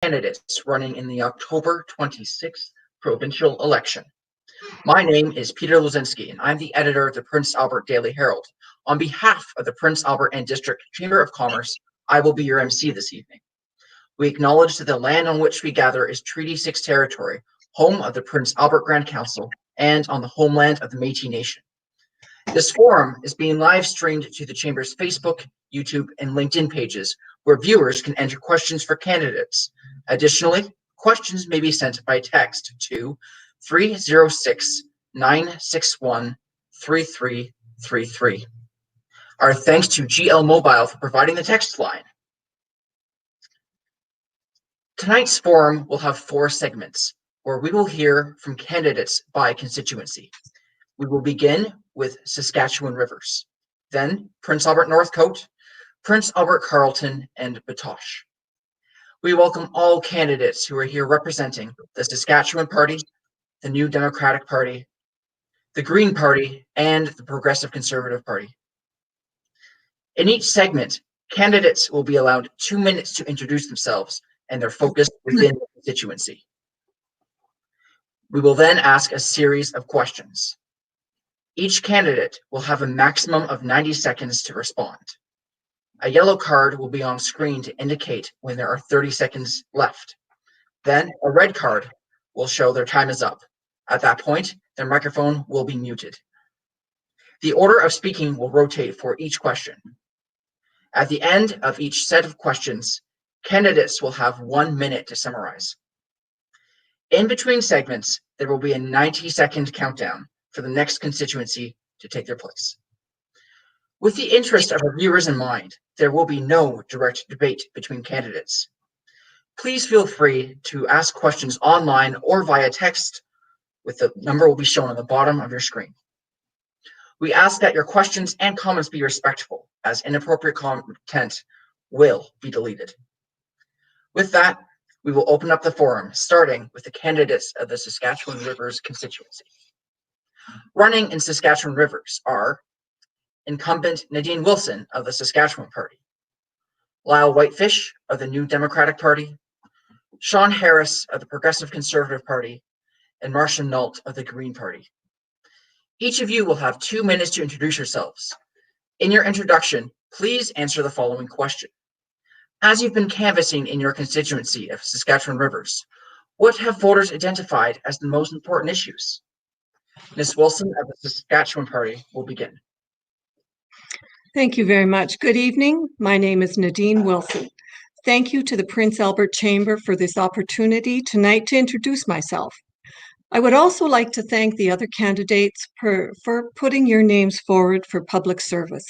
candidates running in the October 26th provincial election. My name is Peter Luzinski, and I'm the editor of the Prince Albert Daily Herald. On behalf of the Prince Albert and District Chamber of Commerce, I will be your MC this evening. We acknowledge that the land on which we gather is Treaty 6 territory, home of the Prince Albert Grand Council, and on the homeland of the Métis Nation. This forum is being live streamed to the Chamber's Facebook, YouTube, and LinkedIn pages, where viewers can enter questions for candidates. Additionally, questions may be sent by text to 306-961-3333. Our thanks to GL Mobile for providing the text line. Tonight's forum will have 4 segments, where we will hear from candidates by constituency. We will begin with Saskatchewan Rivers, then Prince Albert Northcote, Prince Albert Carleton, and Batoche. We welcome all candidates who are here representing the Saskatchewan Party, the New Democratic Party, the Green Party, and the Progressive Conservative Party. In each segment, candidates will be allowed 2 minutes to introduce themselves and their focus within the constituency. We will then ask a series of questions. Each candidate will have a maximum of 90 seconds to respond. A yellow card will be on screen to indicate when there are 30 seconds left. Then a red card will show their time is up. At that point, their microphone will be muted. The order of speaking will rotate for each question. At the end of each set of questions, candidates will have 1 minute to summarize. In between segments, there will be a 90-second countdown for the next constituency to take their place. With the interest of our viewers in mind, there will be no direct debate between candidates. Please feel free to ask questions online or via text, with the number will be shown on the bottom of your screen. We ask that your questions and comments be respectful, as inappropriate content will be deleted. With that, we will open up the forum, starting with the candidates of the Saskatchewan Rivers constituency. Running in Saskatchewan Rivers are incumbent Nadine Wilson of the Saskatchewan Party, Lyle Whitefish of the New Democratic Party, Sean Harris of the Progressive Conservative Party, and Marcia Nault of the Green Party. Each of you will have 2 minutes to introduce yourselves. In your introduction, please answer the following question. As you've been canvassing in your constituency of Saskatchewan Rivers, what have voters identified as the most important issues? Ms. Wilson of the Saskatchewan Party will begin. Thank you very much. Good evening. My name is Nadine Wilson. Thank you to the Prince Albert Chamber for this opportunity tonight to introduce myself. I would also like to thank the other candidates for putting your names forward for public service.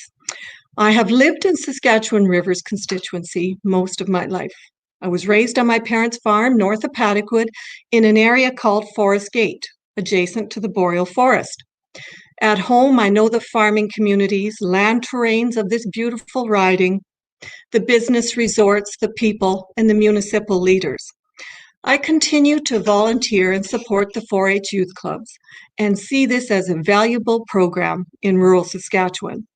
I have lived in Saskatchewan Rivers constituency most of my life. I was raised on my parents' farm north of Paddockwood in an area called Forest Gate, adjacent to the boreal forest. At home, I know the farming communities, land terrains of this beautiful riding, the business resorts, the people, and the municipal leaders. I continue to volunteer and support the 4-H youth clubs and see this as a valuable program in rural Saskatchewan.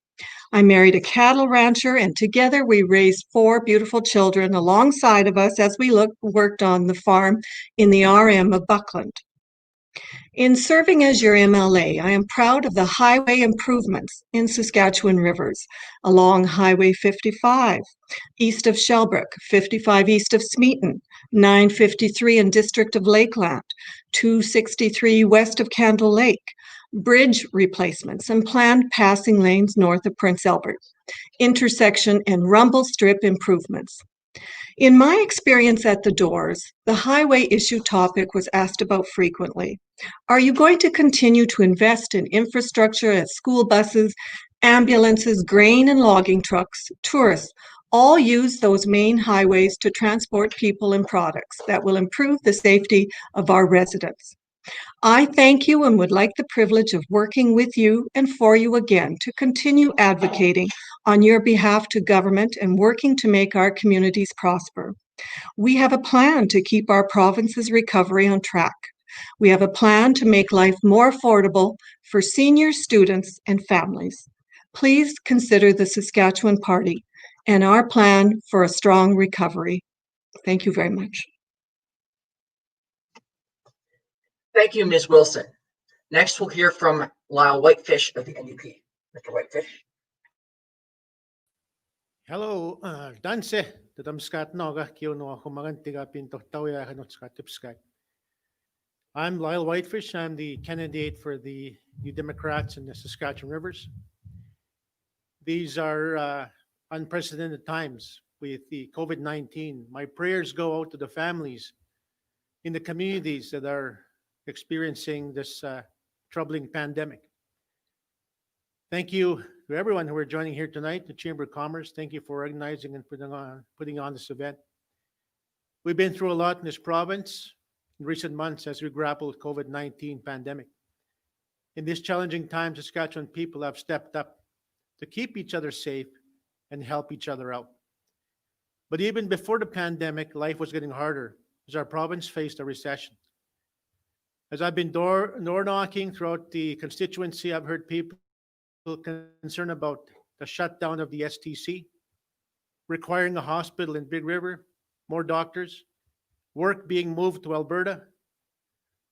I married a cattle rancher, and together we raised 4 beautiful children alongside of us as we worked on the farm in the RM of Buckland. In serving as your MLA, I am proud of the highway improvements in Saskatchewan Rivers along Highway 55, east of Shelbrook, 55 east of Smeaton, 953 in District of Lakeland, 263 west of Candle Lake, bridge replacements and planned passing lanes north of Prince Albert, intersection and rumble strip improvements. In my experience at the doors, the highway issue topic was asked about frequently. Are you going to continue to invest in infrastructure as school buses, ambulances, grain and logging trucks, tourists, all use those main highways to transport people and products that will improve the safety of our residents? I thank you and would like the privilege of working with you and for you again to continue advocating on your behalf to government and working to make our communities prosper. We have a plan to keep our province's recovery on track. We have a plan to make life more affordable for senior students and families. Please consider the Saskatchewan Party and our plan for a strong recovery. Thank you very much. Thank you, Ms. Wilson. Next, we'll hear from Lyle Whitefish of the NDP. Mr. Whitefish. Hello, danse, tatamskat noga, kio no kumagantiga pinto tawya hanotskatipskat. I'm Lyle Whitefish. I'm the candidate for the New Democrats in the Saskatchewan Rivers. These are unprecedented times with the COVID-19. My prayers go out to the families in the communities that are experiencing this troubling pandemic. Thank you to everyone who are joining here tonight, the Chamber of Commerce. Thank you for organizing and putting on this event. We've been through a lot in this province in recent months as we grapple with COVID-19 pandemic. In these challenging times, Saskatchewan people have stepped up to keep each other safe and help each other out. But even before the pandemic, life was getting harder as our province faced a recession. As I've been door knocking throughout the constituency, I've heard people concerned about the shutdown of the STC, requiring a hospital in Big River, more doctors, work being moved to Alberta,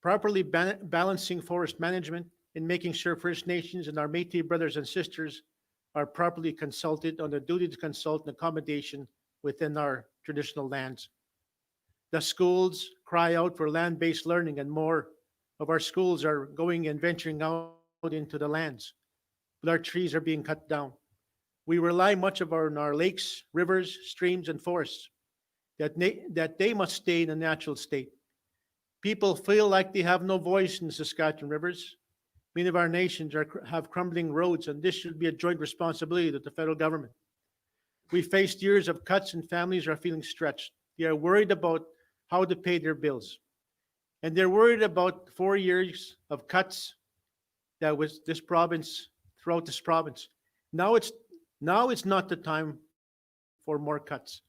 properly balancing forest management, and making sure First Nations and our Métis brothers and sisters are properly consulted on the duty to consult and accommodation within our traditional lands. The schools cry out for land-based learning, and more of our schools are going and venturing out into the lands. But our trees are being cut down. We rely much on our lakes, rivers, streams, and forests, that they must stay in a natural state. People feel like they have no voice in the Saskatchewan rivers. Many of our nations have crumbling roads, and this should be a joint responsibility of the federal government. We faced years of cuts, and families are feeling stretched. They are worried about how to pay their bills. And they're worried about 4 years of cuts that was throughout this province. Now it's not the time for more cuts.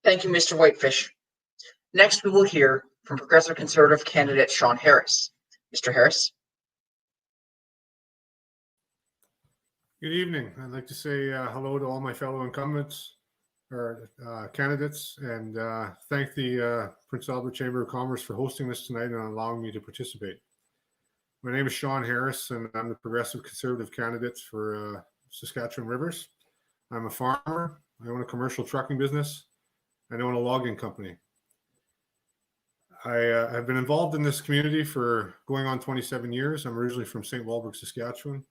Thank you, Mr. Whitefish. Next, we will hear from Progressive Conservative candidate Sean Harris. Mr. Harris. Good evening. I'd like to say hello to all my fellow incumbents or candidates, and thank the Prince Albert Chamber of Commerce for hosting this tonight and allowing me to participate. My name is Sean Harris, and I'm the Progressive Conservative candidate for Saskatchewan Rivers. I'm a farmer. I own a commercial trucking business. I own a logging company. I have been involved in this community for going on 27 years. I'm originally from St. Walburg, Saskatchewan.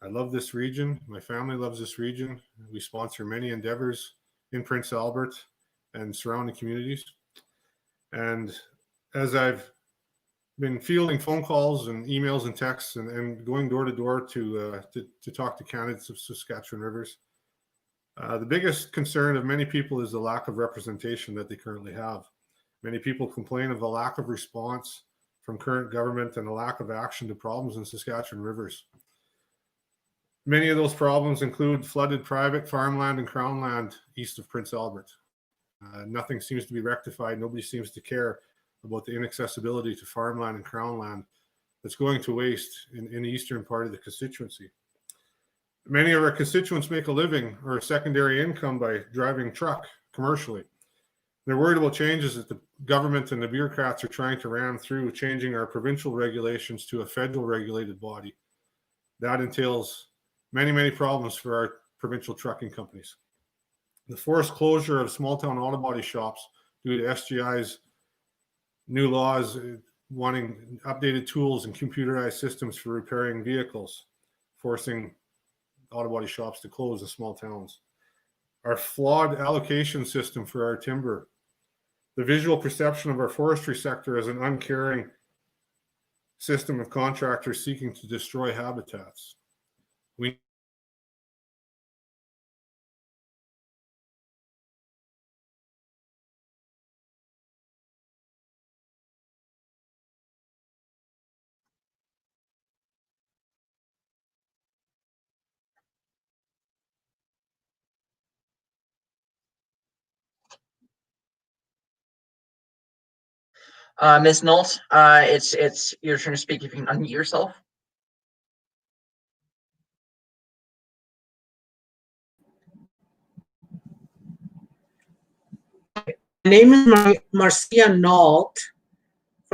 I love this region. My family loves this region. We sponsor many endeavors in Prince Albert and surrounding communities. And as I've been fielding phone calls and emails and texts and going door to door to talk to candidates of Saskatchewan Rivers, the biggest concern of many people is the lack of representation that they currently have. Many people complain of the lack of response from current government and the lack of action to problems in Saskatchewan Rivers. Many of those problems include flooded private farmland and crown land east of Prince Albert. Nothing seems to be rectified. Nobody seems to care about the inaccessibility to farmland and crown land that's going to waste in the eastern part of the constituency. Many of our constituents make a living or a secondary income by driving truck commercially. They're worried about changes that the government and the bureaucrats are trying to ram through, changing our provincial regulations to a federal regulated body. That entails many, many problems for our provincial trucking companies. The forced closure of small town auto body shops due to SGI's new laws wanting updated tools and computerized systems for repairing vehicles, forcing auto body shops to close in small towns. Our flawed allocation system for our timber, the visual perception of our forestry sector as an uncaring system of contractors seeking to destroy habitats. We Ms. Nault, it's your turn to speak. If you can unmute yourself. My name is Marcia Nault,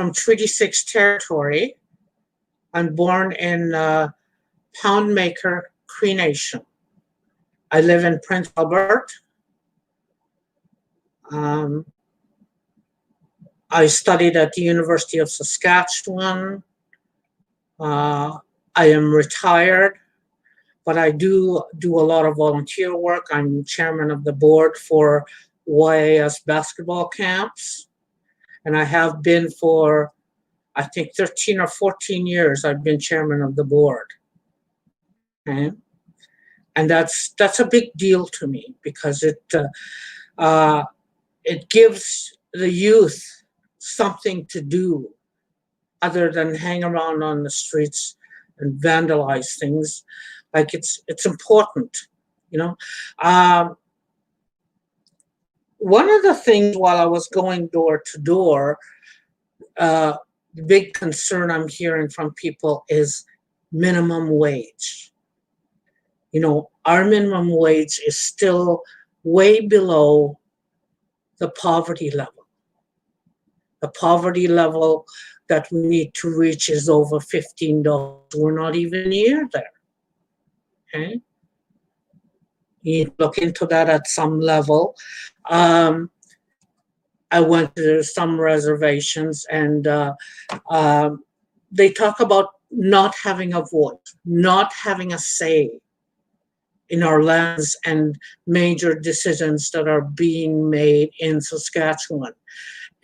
from Treaty 6 territory. I'm born in Poundmaker Cree Nation. I live in Prince Albert. I studied at the University of Saskatchewan. I am retired, but I do a lot of volunteer work. I'm chairman of the board for YAS basketball camps, and I have been for, I think, 13 or 14 years. I've been chairman of the board. Okay? And that's a big deal to me because it gives the youth something to do other than hang around on the streets and vandalize things. Like it's important, you know. One of the things while I was going door to door, the big concern I'm hearing from people is minimum wage. You know, our minimum wage is still way below the poverty level. The poverty level that we need to reach is over $15. We're not even near there. Okay? You need to look into that at some level. I went to some reservations and they talk about not having a voice, not having a say in our lands and major decisions that are being made in Saskatchewan,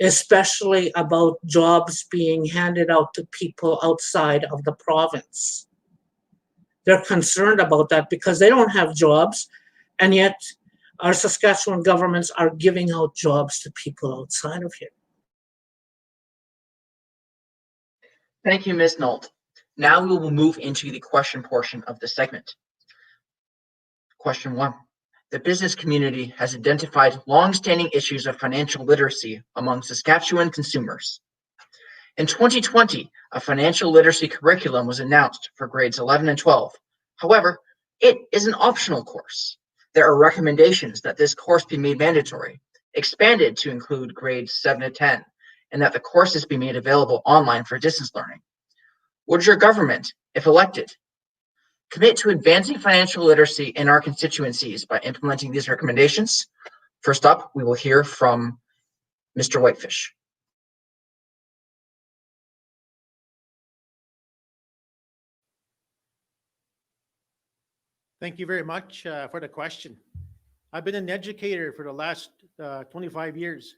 especially about jobs being handed out to people outside of the province. They're concerned about that because they don't have jobs, and yet our Saskatchewan governments are giving out jobs to people outside of here. Thank you, Ms. Nault. Now we will move into the question portion of the segment. Question 1. The business community has identified long-standing issues of financial literacy among Saskatchewan consumers. In 2020, a financial literacy curriculum was announced for grades 11 and 12. However, it is an optional course. There are recommendations that this course be made mandatory, expanded to include grades 7 to 10, and that the courses be made available online for distance learning. Would your government, if elected, commit to advancing financial literacy in our constituencies by implementing these recommendations? First up, we will hear from Mr. Whitefish. Thank you very much for the question. I've been an educator for the last 25 years.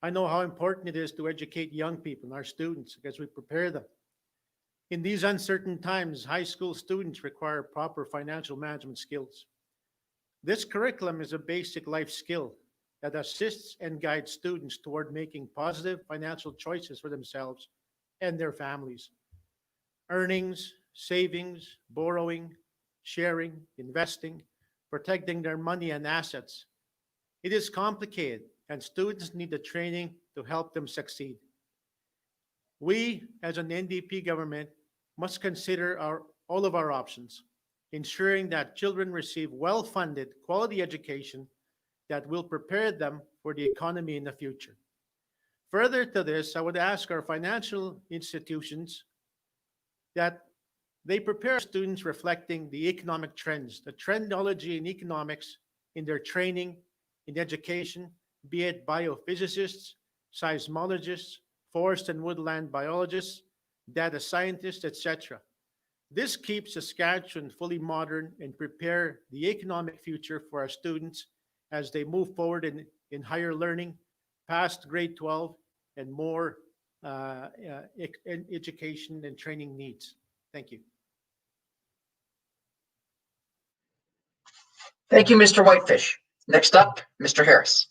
I know how important it is to educate young people, our students, as we prepare them. In these uncertain times, high school students require proper financial management skills. This curriculum is a basic life skill that assists and guides students toward making positive financial choices for themselves and their families. Earnings, savings, borrowing, sharing, investing, protecting their money and assets. It is complicated, and students need the training to help them succeed. We, as an NDP government, must consider all of our options, ensuring that children receive well-funded, quality education that will prepare them for the economy in the future. Further to this, I would ask our financial institutions that they prepare students reflecting the economic trends, the trendology in economics in their training, in education, be it biophysicists, seismologists, forest and woodland biologists, data scientists, etc. This keeps Saskatchewan fully modern and prepare the economic future for our students as they move forward in higher learning, past grade 12, and more education and training needs. Thank you. Thank you, Mr. Whitefish. Next up, Mr. Harris.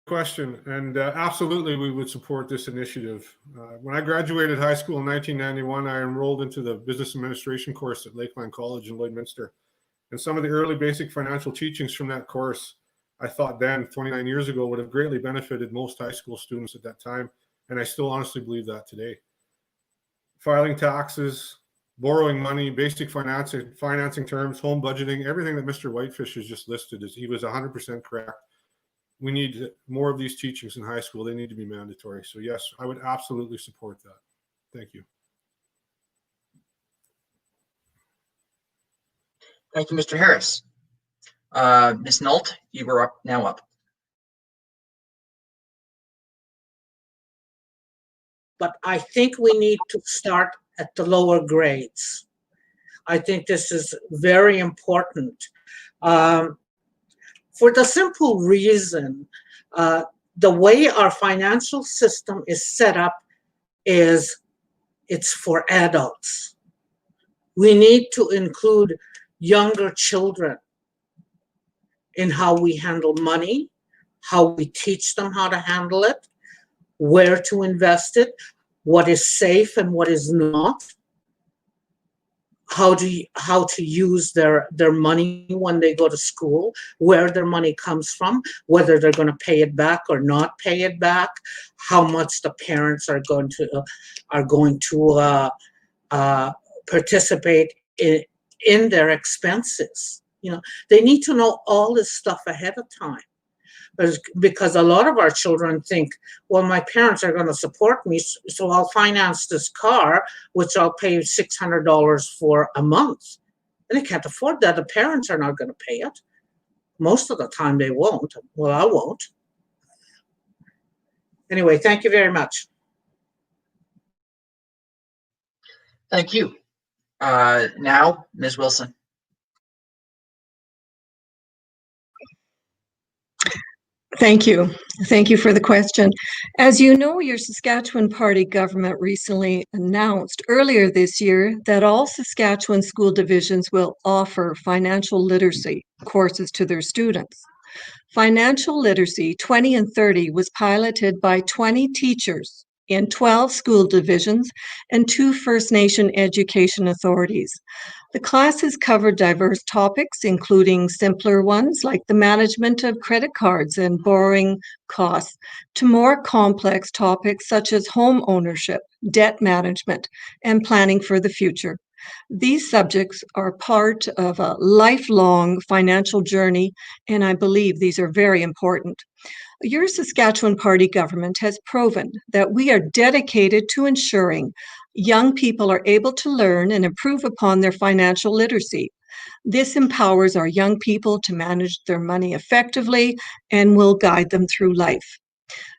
Question, and absolutely we would support this initiative. When I graduated high school in 1991, I enrolled into the business administration course at Lakeland College in Lloydminster. And some of the early basic financial teachings from that course, I thought then, 29 years ago, would have greatly benefited most high school students at that time. And I still honestly believe that today. Filing taxes, borrowing money, basic financing terms, home budgeting, everything that Mr. Whitefish has just listed, he was 100% correct. we need more of these teachings in high school. They need to be mandatory. So yes, I would absolutely support that. Thank you. Thank you, Mr. Harris. Ms. Nault, you were now up. But I think we need to start at the lower grades. I think this is very important. For the simple reason, the way our financial system is set up is it's for adults. We need to include younger children in how we handle money, how we teach them how to handle it, where to invest it, what is safe and what is not, how to use their money when they go to school, where their money comes from, whether they're going to pay it back or not pay it back, how much the parents are going to participate in their expenses. You know, they need to know all this stuff ahead of time. Because a lot of our children think, well, my parents are going to support me, so I'll finance this car, which I'll pay $600 for a month. And they can't afford that. The parents are not going to pay it. Most of the time they won't. Well, I won't. Anyway, thank you very much. Thank you. Now, Ms. Wilson. Thank you. Thank you for the question. As you know, your Saskatchewan Party government recently announced earlier this year that all Saskatchewan school divisions will offer financial literacy courses to their students. Financial literacy 20 and 30 was piloted by 20 teachers in 12 school divisions and 2 First Nation education authorities. The classes covered diverse topics, including simpler ones like the management of credit cards and borrowing costs, to more complex topics such as home ownership, debt management, and planning for the future. These subjects are part of a lifelong financial journey, and I believe these are very important. Your Saskatchewan Party government has proven that we are dedicated to ensuring young people are able to learn and improve upon their financial literacy. This empowers our young people to manage their money effectively and will guide them through life.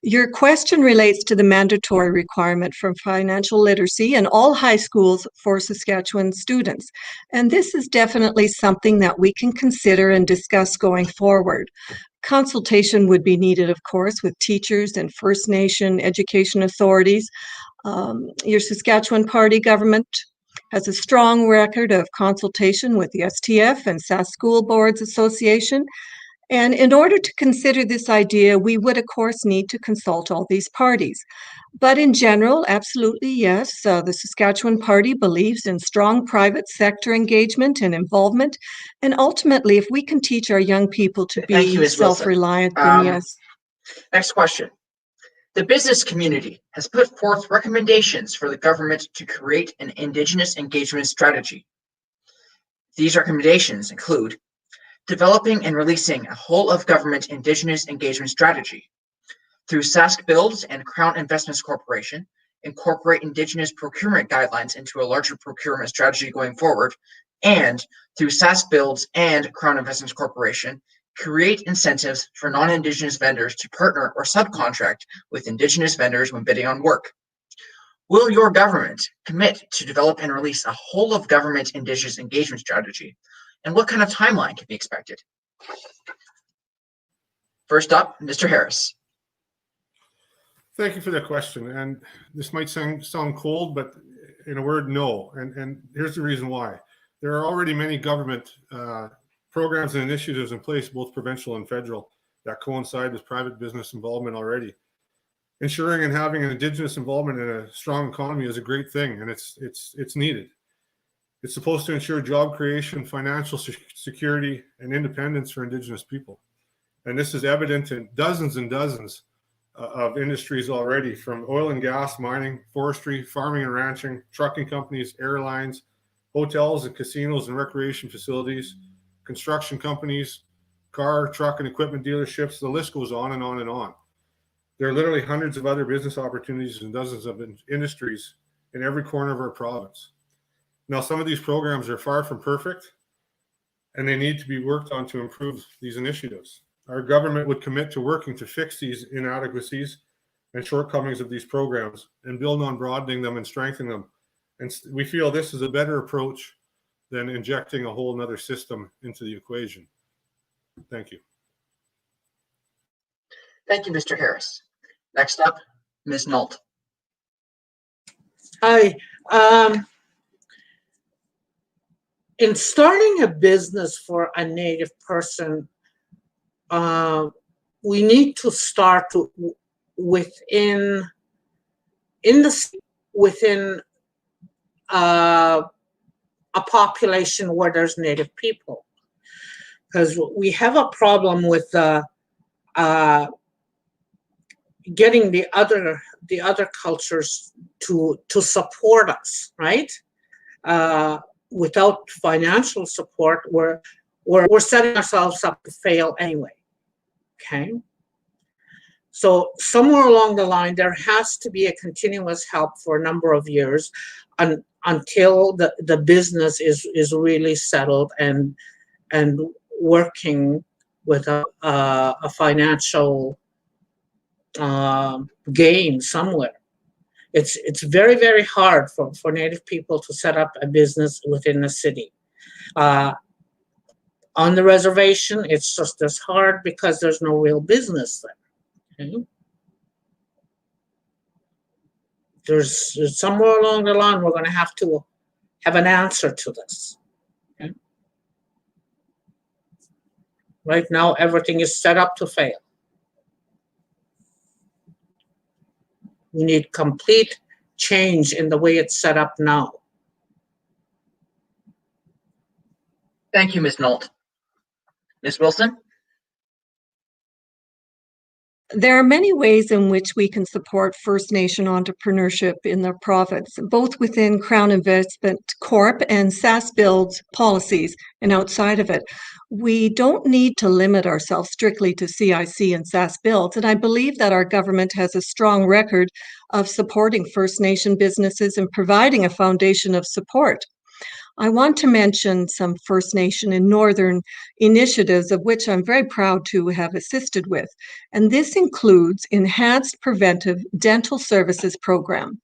Your question relates to the mandatory requirement for financial literacy in all high schools for Saskatchewan students. And this is definitely something that we can consider and discuss going forward. Consultation would be needed, of course, with teachers and First Nation education authorities. Your Saskatchewan Party government has a strong record of consultation with the STF and Sask School Boards Association. And in order to consider this idea, we would, of course, need to consult all these parties. But in general, absolutely yes, the Saskatchewan Party believes in strong private sector engagement and involvement. And ultimately, if we can teach our young people to Thank you, be Ms. Wilson. self-reliant, then yes. Next question. The business community has put forth recommendations for the government to create an Indigenous engagement strategy. These recommendations include developing and releasing a whole-of-government Indigenous engagement strategy. Through Sask Builds and Crown Investments Corporation, incorporate Indigenous procurement guidelines into a larger procurement strategy going forward, and through Sask Builds and Crown Investments Corporation, create incentives for non-Indigenous vendors to partner or subcontract with Indigenous vendors when bidding on work. Will your government commit to develop and release a whole-of-government Indigenous engagement strategy? And what kind of timeline can be expected? First up, Mr. Harris. Thank you for that question. And this might sound cold, but in a word, no. And here's the reason why. There are already many government programs and initiatives in place, both provincial and federal, that coincide with private business involvement already. Ensuring and having an Indigenous involvement in a strong economy is a great thing, and it's needed. It's supposed to ensure job creation, financial security, and independence for Indigenous people. And this is evident in dozens and dozens of industries already, from oil and gas, mining, forestry, farming and ranching, trucking companies, airlines, hotels and casinos and recreation facilities, construction companies, car, truck, and equipment dealerships. The list goes on and on and on. There are literally hundreds of other business opportunities and dozens of industries in every corner of our province. Now, some of these programs are far from perfect, and they need to be worked on to improve these initiatives. Our government would commit to working to fix these inadequacies and shortcomings of these programs and build on broadening them and strengthening them. And we feel this is a better approach than injecting a whole nother system into the equation. Thank you. Thank you, Mr. Harris. Next up, Ms. Nault. Hi. In starting a business for a Native person, we need to start within a population where there's Native people, because we have a problem with getting the other cultures to support us, right? Without financial support, we're setting ourselves up to fail anyway. Okay. So somewhere along the line, there has to be a continuous help for a number of years until the business is really settled and working with a financial gain somewhere. It's very, very hard for Native people to set up a business within the city. On the reservation, it's just as hard because there's no real business there. Okay? There's somewhere along the line we're going to have an answer to this. Okay? Right now, everything is set up to fail. We need complete change in the way it's set up now. Thank you, Ms. Nault. Ms. Wilson? There are many ways in which we can support First Nation entrepreneurship in the province, both within Crown Investment Corp and SaskBuild's policies and outside of it. We don't need to limit ourselves strictly to CIC and SaskBuild, and I believe that our government has a strong record of supporting First Nation businesses and providing a foundation of support. I want to mention some First Nation and Northern initiatives of which I'm very proud to have assisted with. And this includes Enhanced Preventive Dental Services Program,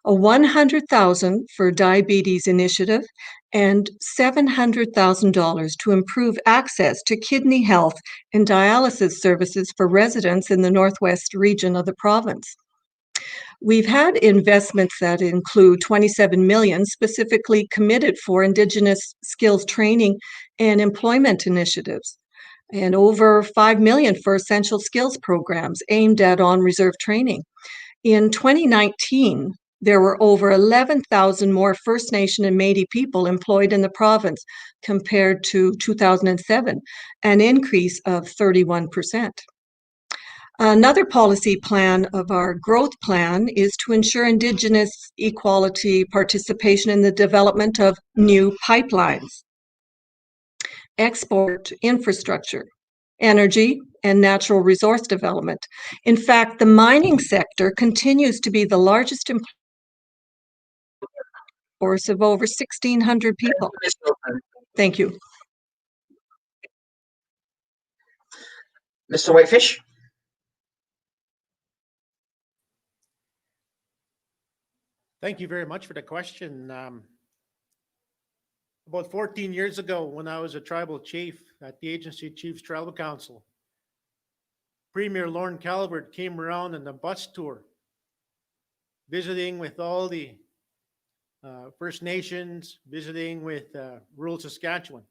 a $100,000 for diabetes initiative, and $700,000 to improve access to kidney health and dialysis services for residents in the Northwest region of the province. We've had investments that include $27 million specifically committed for Indigenous skills training and employment initiatives, and over $5 million for essential skills programs aimed at on-reserve training. In 2019, there were over 11,000 more First Nation and Métis people employed in the province compared to 2007, an increase of 31%. Another policy plan of our growth plan is to ensure Indigenous equality participation in the development of new pipelines, export infrastructure, energy, and natural resource development. In fact, the mining sector continues to be the largest force of over 1,600 people. Thank you. Mr. Whitefish? Thank you very much for the question. About 14 years ago, when I was a tribal chief at the Agency Chiefs Tribal Council, Premier Lorne Calvert came around on a bus tour, visiting with all the First Nations, visiting with rural Saskatchewan.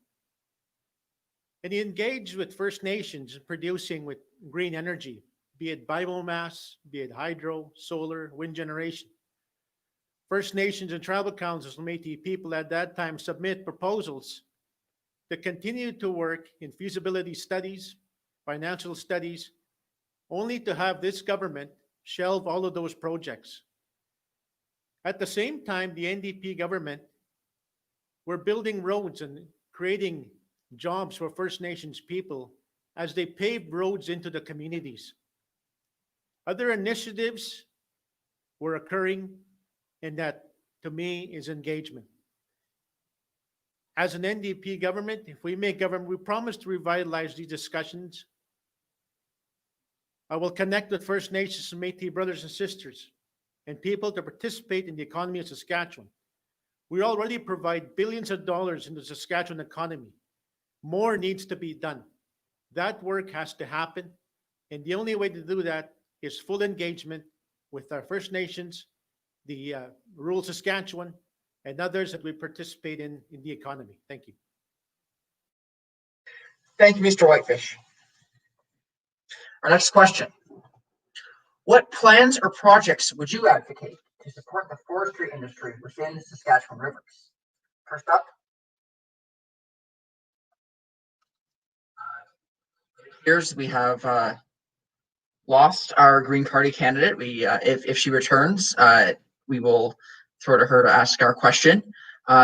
And he engaged with First Nations in producing with green energy, be it biomass, be it hydro, solar, wind generation. First Nations and tribal councils and Métis people at that time submit proposals to continue to work in feasibility studies, financial studies, only to have this government shelve all of those projects. At the same time, the NDP government were building roads and creating jobs for First Nations people as they pave roads into the communities. Other initiatives were occurring, and that to me is engagement. As an NDP government, if we make government, we promise to revitalize these discussions. I will connect with First Nations and Métis brothers and sisters and people to participate in the economy of Saskatchewan. We already provide billions of dollars in the Saskatchewan economy. More needs to be done. That work has to happen, and the only way to do that is full engagement with our First Nations, the rural Saskatchewan, and others that we participate in the economy. Thank you. Thank you, Mr. Whitefish. Our next question. What plans or projects would you advocate to support the forestry industry within the Saskatchewan rivers? First up, it appears we have lost our Green Party candidate. If she returns, we will throw to her to ask our question.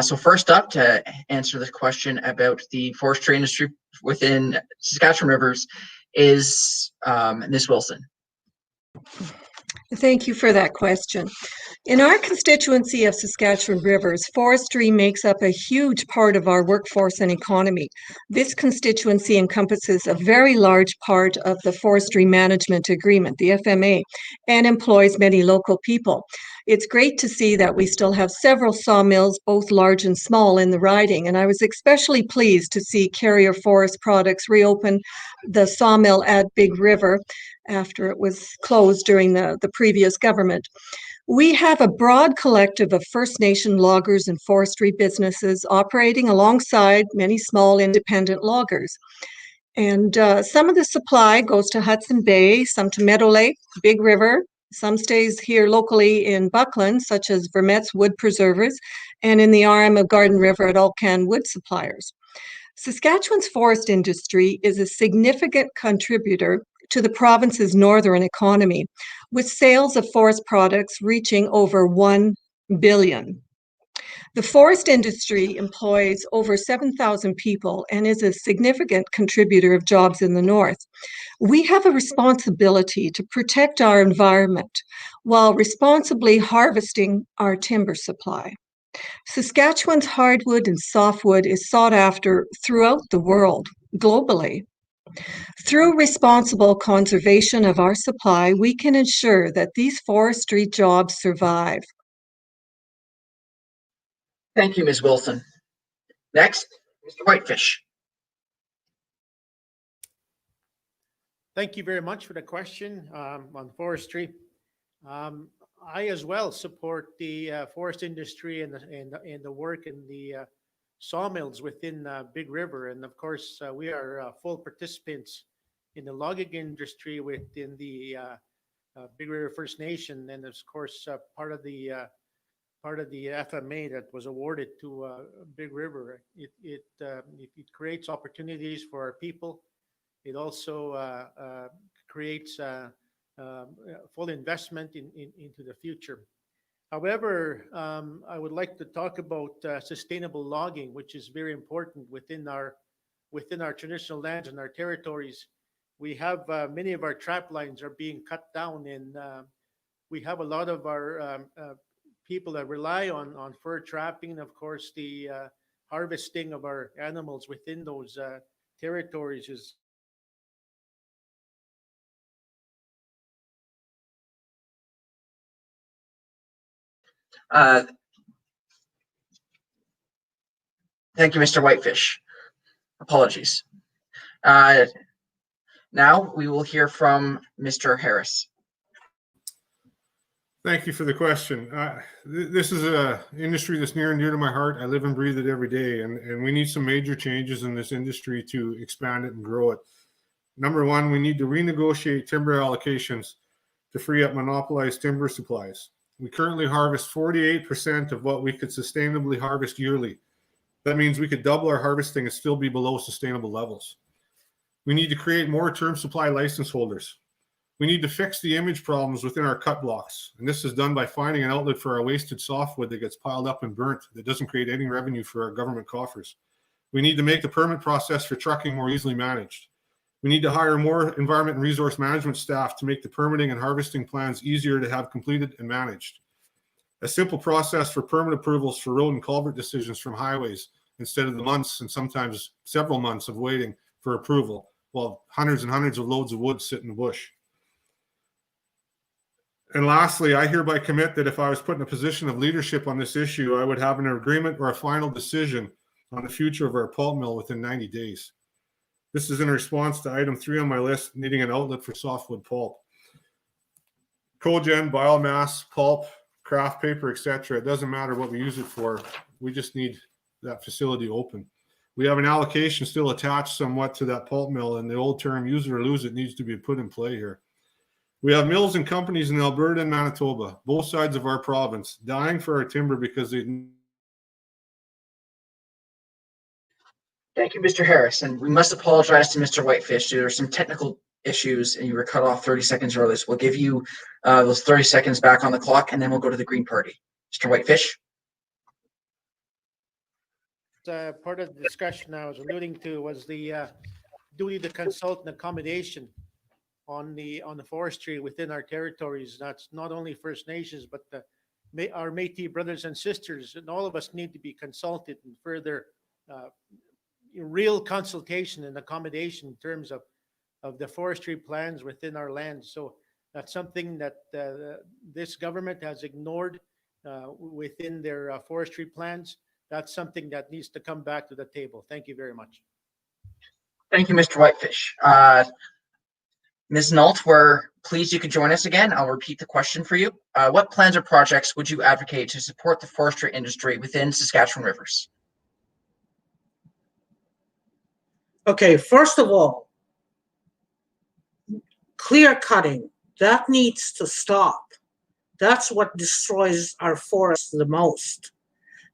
So first up, to answer this question about the forestry industry within Saskatchewan rivers is Ms. Wilson. Thank you for that question. In our constituency of Saskatchewan rivers, forestry makes up a huge part of our workforce and economy. This constituency encompasses a very large part of the Forestry Management Agreement, the FMA, and employs many local people. It's great to see that we still have several sawmills, both large and small, in the riding, and I was especially pleased to see Carrier Forest Products reopen the sawmill at Big River after it was closed during the previous government. We have a broad collective of First Nation loggers and forestry businesses operating alongside many small independent loggers. And some of the supply goes to Hudson Bay, some to Meadow Lake, Big River, some stays here locally in Buckland, such as Vermet's Wood Preservers, and in the arm of Garden River at Alcan Wood Suppliers. Saskatchewan's forest industry is a significant contributor to the province's northern economy, with sales of forest products reaching over 1 billion. The forest industry employs over 7,000 people and is a significant contributor of jobs in the north. We have a responsibility to protect our environment while responsibly harvesting our timber supply. Saskatchewan's hardwood and softwood is sought after throughout the world, globally. Through responsible conservation of our supply, we can ensure that these forestry jobs survive. Thank you, Ms. Wilson. Next, Mr. Whitefish. Thank you very much for the question on forestry. I as well support the forest industry and the work in the sawmills within Big River, and of course we are full participants in the logging industry within the Big River First Nation, and of course part of the FMA that was awarded to Big River. It creates opportunities for our people. It also creates full investment into the future. However, I would like to talk about sustainable logging, which is very important within our traditional lands and our territories. We have many of our trap lines are being cut down, and we have a lot of our people that rely on fur trapping, and of course the harvesting of our animals within those territories is Thank you, Mr. Whitefish. Apologies. Now we will hear from Mr. Harris. Thank you for the question. This is an industry that's near and dear to my heart. I live and breathe it every day, and we need some major changes in this industry to expand it and grow it. Number one, we need to renegotiate timber allocations to free up monopolized timber supplies. We currently harvest 48% of what we could sustainably harvest yearly. That means we could double our harvesting and still be below sustainable levels. We need to create more term supply license holders. We need to fix the image problems within our cut blocks. And this is done by finding an outlet for our wasted softwood that gets piled up and burnt that doesn't create any revenue for our government coffers. We need to make the permit process for trucking more easily managed. We need to hire more environment and resource management staff to make the permitting and harvesting plans easier to have completed and managed. A simple process for permit approvals for road and culvert decisions from highways instead of the months and sometimes several months of waiting for approval while hundreds and hundreds of loads of wood sit in the bush. And lastly, I hereby commit that if I was put in a position of leadership on this issue, I would have an agreement or a final decision on the future of our pulp mill within 90 days. This is in response to item 3 on my list, needing an outlet for softwood pulp. Cogen, biomass, pulp, craft paper, etc. It doesn't matter what we use it for. We just need that facility open. We have an allocation still attached somewhat to that pulp mill, and the old term use it or lose it needs to be put in play here. We have mills and companies in Alberta and Manitoba, both sides of our province, dying for our timber because they... Thank you, Mr. Harris. And we must apologize to Mr. Whitefish. There are some technical issues and you were cut off 30 seconds early. So we'll give you those 30 seconds back on the clock and then we'll go to the Green Party. Mr. Whitefish. Part of the discussion I was alluding to was the duty to consult and accommodation on the forestry within our territories. That's not only First Nations, but our Métis brothers and sisters, and all of us need to be consulted and further real consultation and accommodation in terms of the forestry plans within our lands. So that's something that this government has ignored within their forestry plans. That's something that needs to come back to the table. Thank you very much. Thank you, Mr. Whitefish. Ms. Nault, we're pleased you could join us again. I'll repeat the question for you. What plans or projects would you advocate to support the forestry industry within Saskatchewan rivers? Okay, first of all, clear cutting, that needs to stop. That's what destroys our forests the most.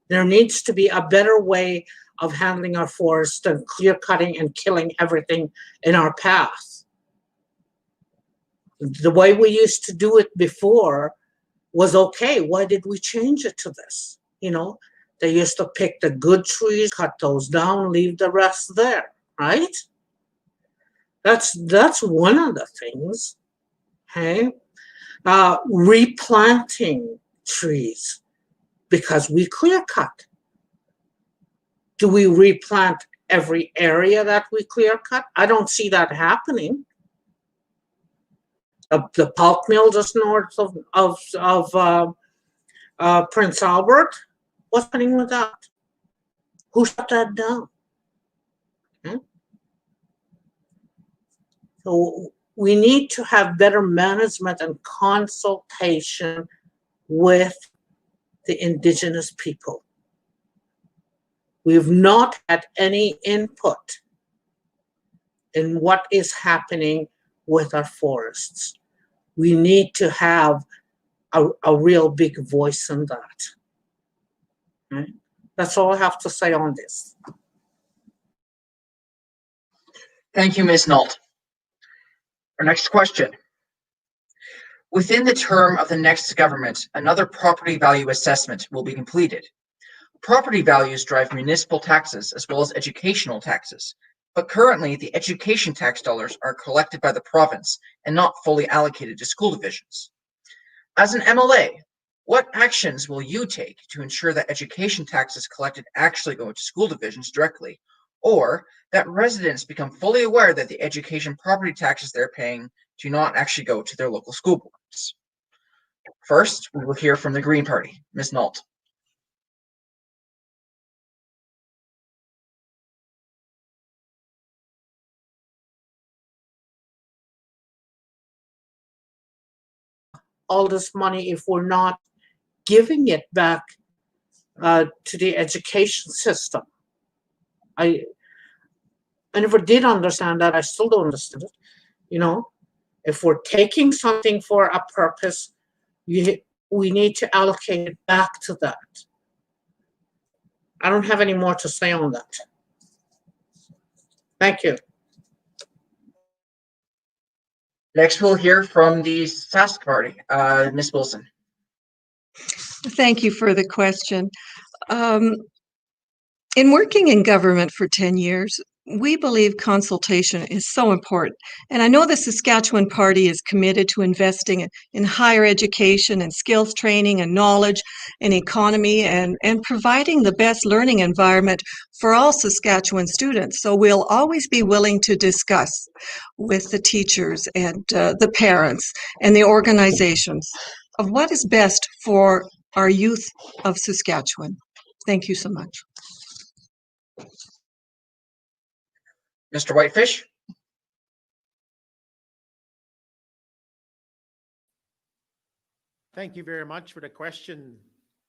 There needs to be a better way of handling our forests than clear cutting and killing everything in our path. The way we used to do it before was okay. Why did we change it to this? You know, they used to pick the good trees, cut those down, leave the rest there, right? That's one of the things. Okay, replanting trees because we clear cut. Do we replant every area that we clear cut? I don't see that happening. The pulp mill just north of Prince Albert, what's happening with that? Who shut that down? So we need to have better management and consultation with the Indigenous people. We've not had any input in what is happening with our forests. We need to have a real big voice in that. Okay? That's all I have to say on this. Thank you, Ms. Nault. Our next question. Within the term of the next government, another property value assessment will be completed. Property values drive municipal taxes as well as educational taxes, but currently the education tax dollars are collected by the province and not fully allocated to school divisions. As an MLA, what actions will you take to ensure that education taxes collected actually go to school divisions directly, or that residents become fully aware that the education property taxes they're paying do not actually go to their local school boards? First, we will hear from the Green Party. Ms. Nault. All this money if we're not giving it back to the education system. I never did understand that. I still don't understand it. You know, if we're taking something for a purpose, we need to allocate it back to that. I don't have any more to say on that. Thank you. Next, we'll hear from the Sask Party. Ms. Wilson. Thank you for the question. In working in government for 10 years, We believe consultation is so important. And I know the Saskatchewan Party is committed to investing in higher education and skills training and knowledge and economy and providing the best learning environment for all Saskatchewan students. So we'll always be willing to discuss with the teachers and the parents and the organizations of what is best for our youth of Saskatchewan. Thank you so much. Mr. Whitefish? Thank you very much for the question.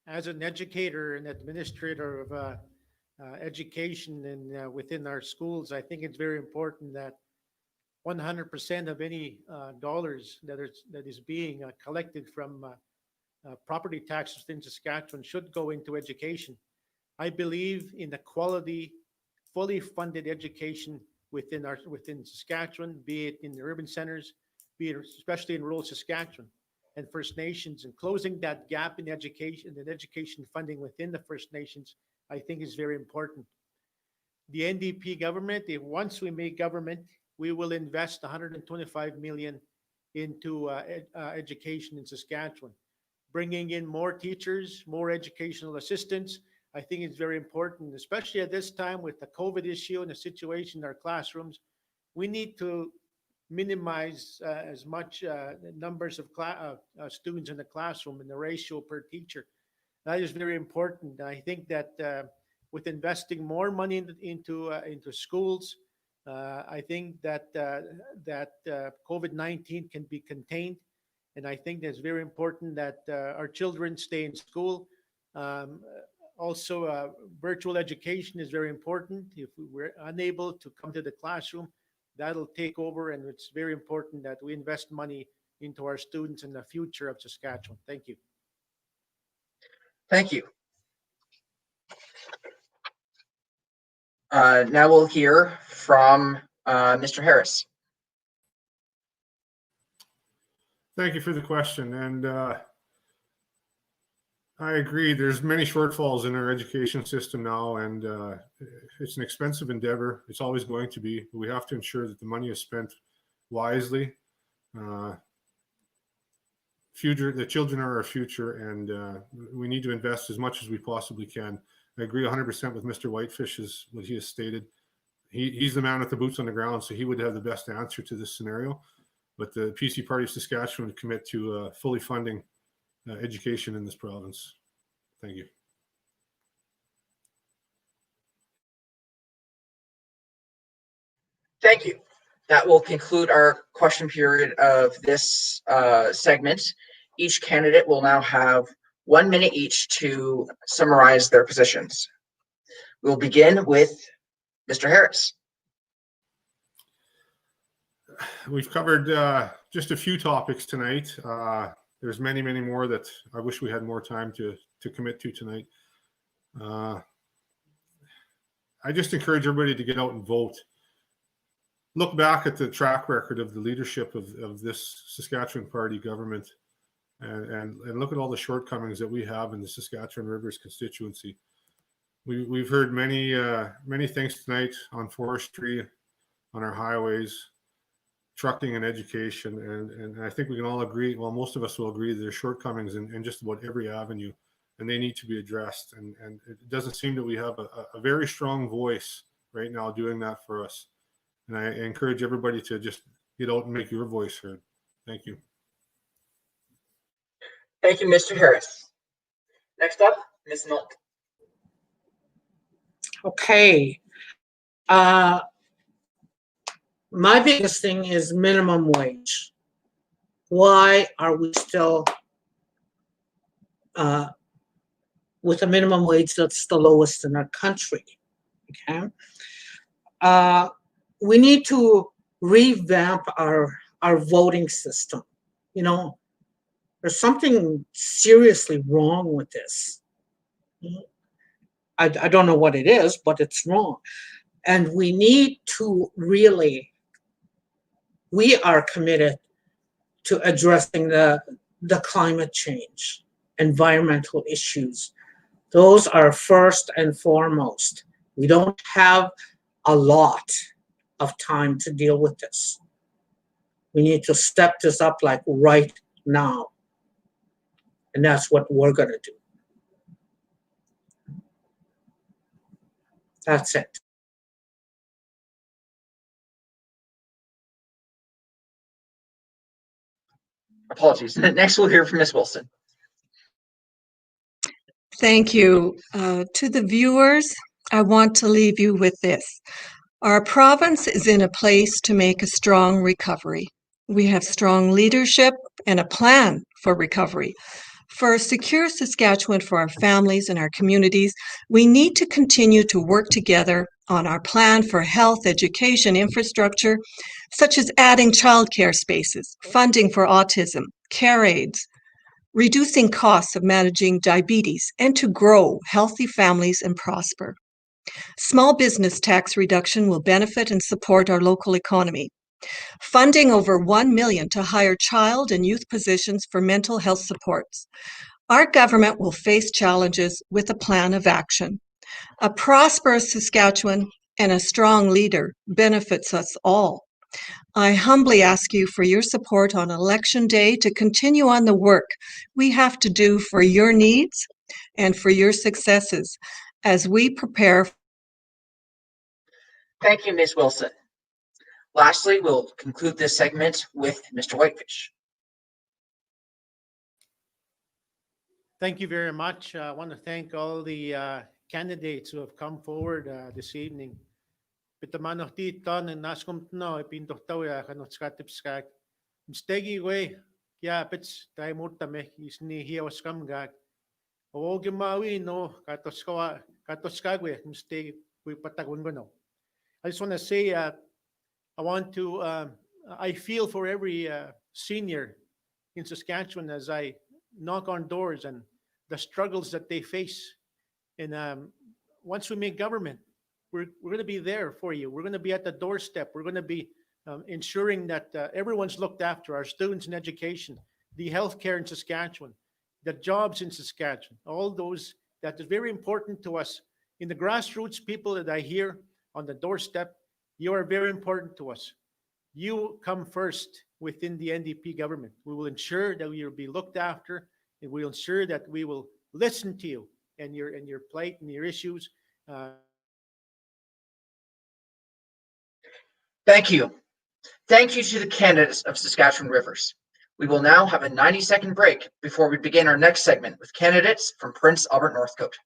As an educator and administrator of education and within our schools, I think it's very important that 100% of any dollars that is being collected from property taxes in Saskatchewan should go into education. I believe in the quality, fully funded education within Saskatchewan, be it in the urban centers, be it especially in rural Saskatchewan and First Nations, and closing that gap in education and education funding within the First Nations, I think is very important. The NDP government, if once we make government, we will invest 125 million into education in Saskatchewan, bringing in more teachers, more educational assistants. I think it's very important, especially at this time with the COVID issue and the situation in our classrooms. We need to minimize as much numbers of students in the classroom and the ratio per teacher. That is very important. I think that with investing more money into schools, I think that COVID-19 can be contained, and I think that's very important that our children stay in school. Also, virtual education is very important. If we're unable to come to the classroom, that'll take over, and it's very important that we invest money into our students and the future of Saskatchewan. Thank you. Thank you. Now we'll hear from Mr. Harris. Thank you for the question. And I agree. There's many shortfalls in our education system now, and it's an expensive endeavor. It's always going to be. We have to ensure that the money is spent wisely. The children are our future, and we need to invest as much as we possibly can. I agree 100% with Mr. Whitefish, what he has stated. He's the man with the boots on the ground, so he would have the best answer to this scenario. But the PC Party of Saskatchewan would commit to fully funding education in this province. Thank you. Thank you. That will conclude our question period of this segment. Each candidate will now have 1 minute each to summarize their positions. We'll begin with Mr. Harris. We've covered just a few topics tonight. There's many, many more that I wish we had more time to commit to tonight. I just encourage everybody to get out and vote. Look back at the track record of the leadership of this Saskatchewan Party government, and look at all the shortcomings that we have in the Saskatchewan Rivers constituency. We've heard many things tonight on forestry, on our highways, trucking, and education, and I think we can all agree, well, most of us will agree, there's shortcomings in just about every avenue, and they need to be addressed. And it doesn't seem that we have a very strong voice right now doing that for us. And I encourage everybody to just get out and make your voice heard. Thank you. Thank you, Mr. Harris. Next up, Ms. Nolt. Okay. My biggest thing is minimum wage. Why are we still with a minimum wage that's the lowest in our country? Okay. We need to revamp our voting system. You know, there's something seriously wrong with this. I don't know what it is, but it's wrong. And we need to really, we are committed to addressing the climate change, environmental issues. Those are first and foremost. We don't have a lot of time to deal with this. We need to step this up like right now. And that's what we're going to do. That's it. Apologies. Next, we'll hear from Ms. Wilson. Thank you. To the viewers, I want to leave you with this. Our province is in a place to make a strong recovery. We have strong leadership and a plan for recovery. For a secure Saskatchewan for our families and our communities, we need to continue to work together on our plan for health, education, infrastructure, such as adding childcare spaces, funding for autism, care aids, reducing costs of managing diabetes, and to grow healthy families and prosper. Small business tax reduction will benefit and support our local economy. Funding over $1 million to hire child and youth positions for mental health supports. Our government will face challenges with a plan of action. A prosperous Saskatchewan and a strong leader benefits us all. I humbly ask you for your support on Election Day to continue on the work we have to do for your needs and for your successes as we prepare. Thank you, Ms. Wilson. Lastly, we'll conclude this segment with Mr. Whitefish. Thank you very much. I want to thank all the candidates who have come forward this evening. Pitamano titan and naskum no ipinto tawya kanot skatipskak. Mistegi way kya pits taimurtame isni here was come gag. Ogimawi no katoskagwe mistegi we patagungono. I just want to say I feel for every senior in Saskatchewan as I knock on doors and the struggles that they face. And once we make government, we're going to be there for you. We're going to be at the doorstep. We're going to be ensuring that everyone's looked after, our students in education, the healthcare in Saskatchewan, the jobs in Saskatchewan, all those that is very important to us. In the grassroots, people that I hear on the doorstep, you are very important to us. You come first within the NDP government. We will ensure that you will be looked after, and we will ensure that we will listen to you and your plight and your issues. Thank you. Thank you to the candidates of Saskatchewan Rivers. We will now have a 90-second break before we begin our next segment with candidates from Prince Albert Northcote.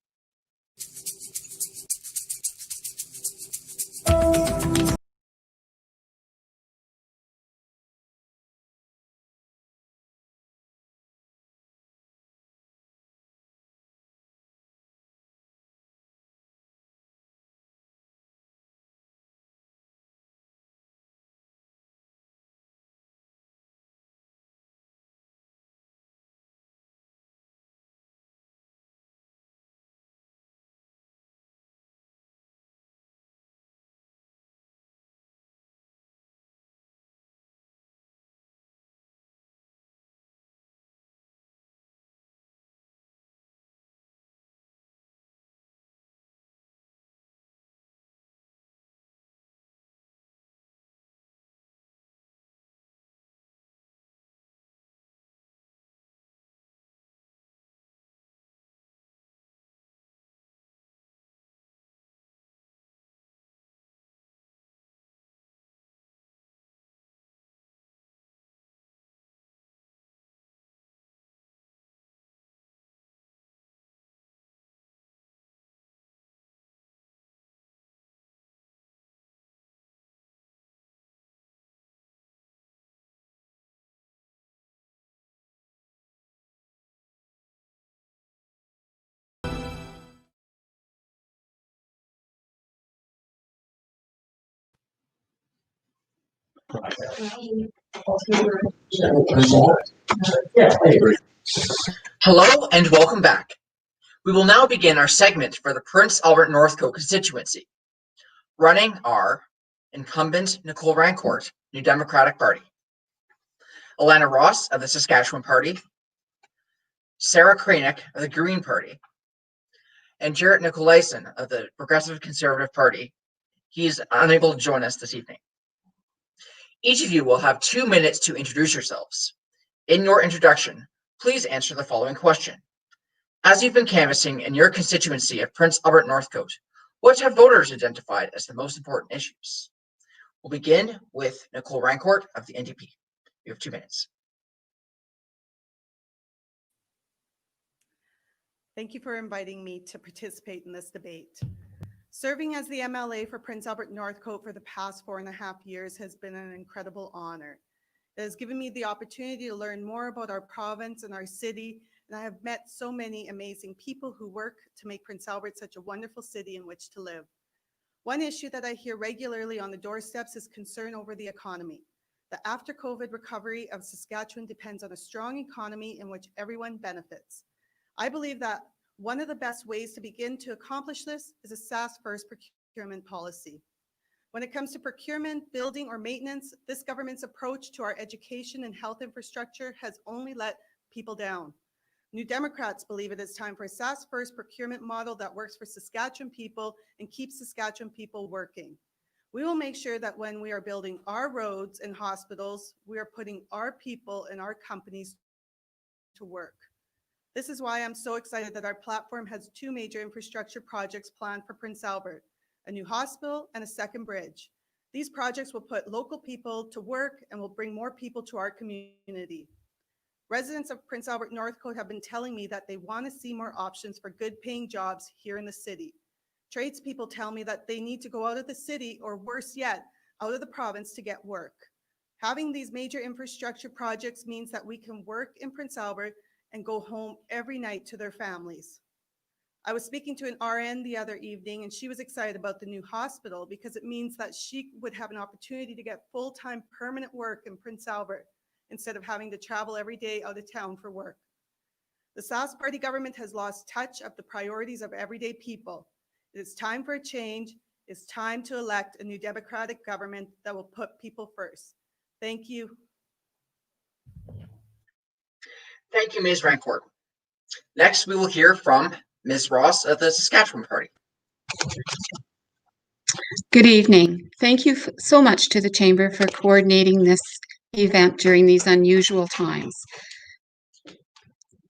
Hello and welcome back. We will now begin our segment for the Prince Albert Northcote constituency. Running are incumbent Nicole Rancourt, New Democratic Party, Alana Ross of the Saskatchewan Party, Sarah Kranick of the Green Party, and Jarrett Nicolaisen of the Progressive Conservative Party. He is unable to join us this evening. Each of you will have 2 minutes to introduce yourselves. In your introduction, please answer the following question. As you've been canvassing in your constituency of Prince Albert Northcote, what have voters identified as the most important issues? We'll begin with Nicole Rancourt of the NDP. You have 2 minutes. Thank you for inviting me to participate in this debate. Serving as the MLA for Prince Albert Northcote for the past 4.5 years has been an incredible honor. It has given me the opportunity to learn more about our province and our city, and I have met so many amazing people who work to make Prince Albert such a wonderful city in which to live. One issue that I hear regularly on the doorsteps is concern over the economy. The after-COVID recovery of Saskatchewan depends on a strong economy in which everyone benefits. I believe that one of the best ways to begin to accomplish this is a SAS first procurement policy. When it comes to procurement, building, or maintenance, this government's approach to our education and health infrastructure has only let people down. New Democrats believe it is time for a SAS first procurement model that works for Saskatchewan people and keeps Saskatchewan people working. We will make sure that when we are building our roads and hospitals, we are putting our people and our companies to work. This is why I'm so excited that our platform has 2 major infrastructure projects planned for Prince Albert, a new hospital and a second bridge. These projects will put local people to work and will bring more people to our community. Residents of Prince Albert Northcote have been telling me that they want to see more options for good paying jobs here in the city. Tradespeople tell me that they need to go out of the city, or worse yet, out of the province to get work. Having these major infrastructure projects means that we can work in Prince Albert and go home every night to their families. I was speaking to an RN the other evening, and she was excited about the new hospital because it means that she would have an opportunity to get full-time permanent work in Prince Albert instead of having to travel every day out of town for work. The SAS party government has lost touch of the priorities of everyday people. It is time for a change. It's time to elect a new democratic government that will put people first. Thank you. Thank you, Ms. Rancourt. Next, we will hear from Ms. Ross of the Saskatchewan Party. Good evening. Thank you so much to the Chamber for coordinating this event during these unusual times.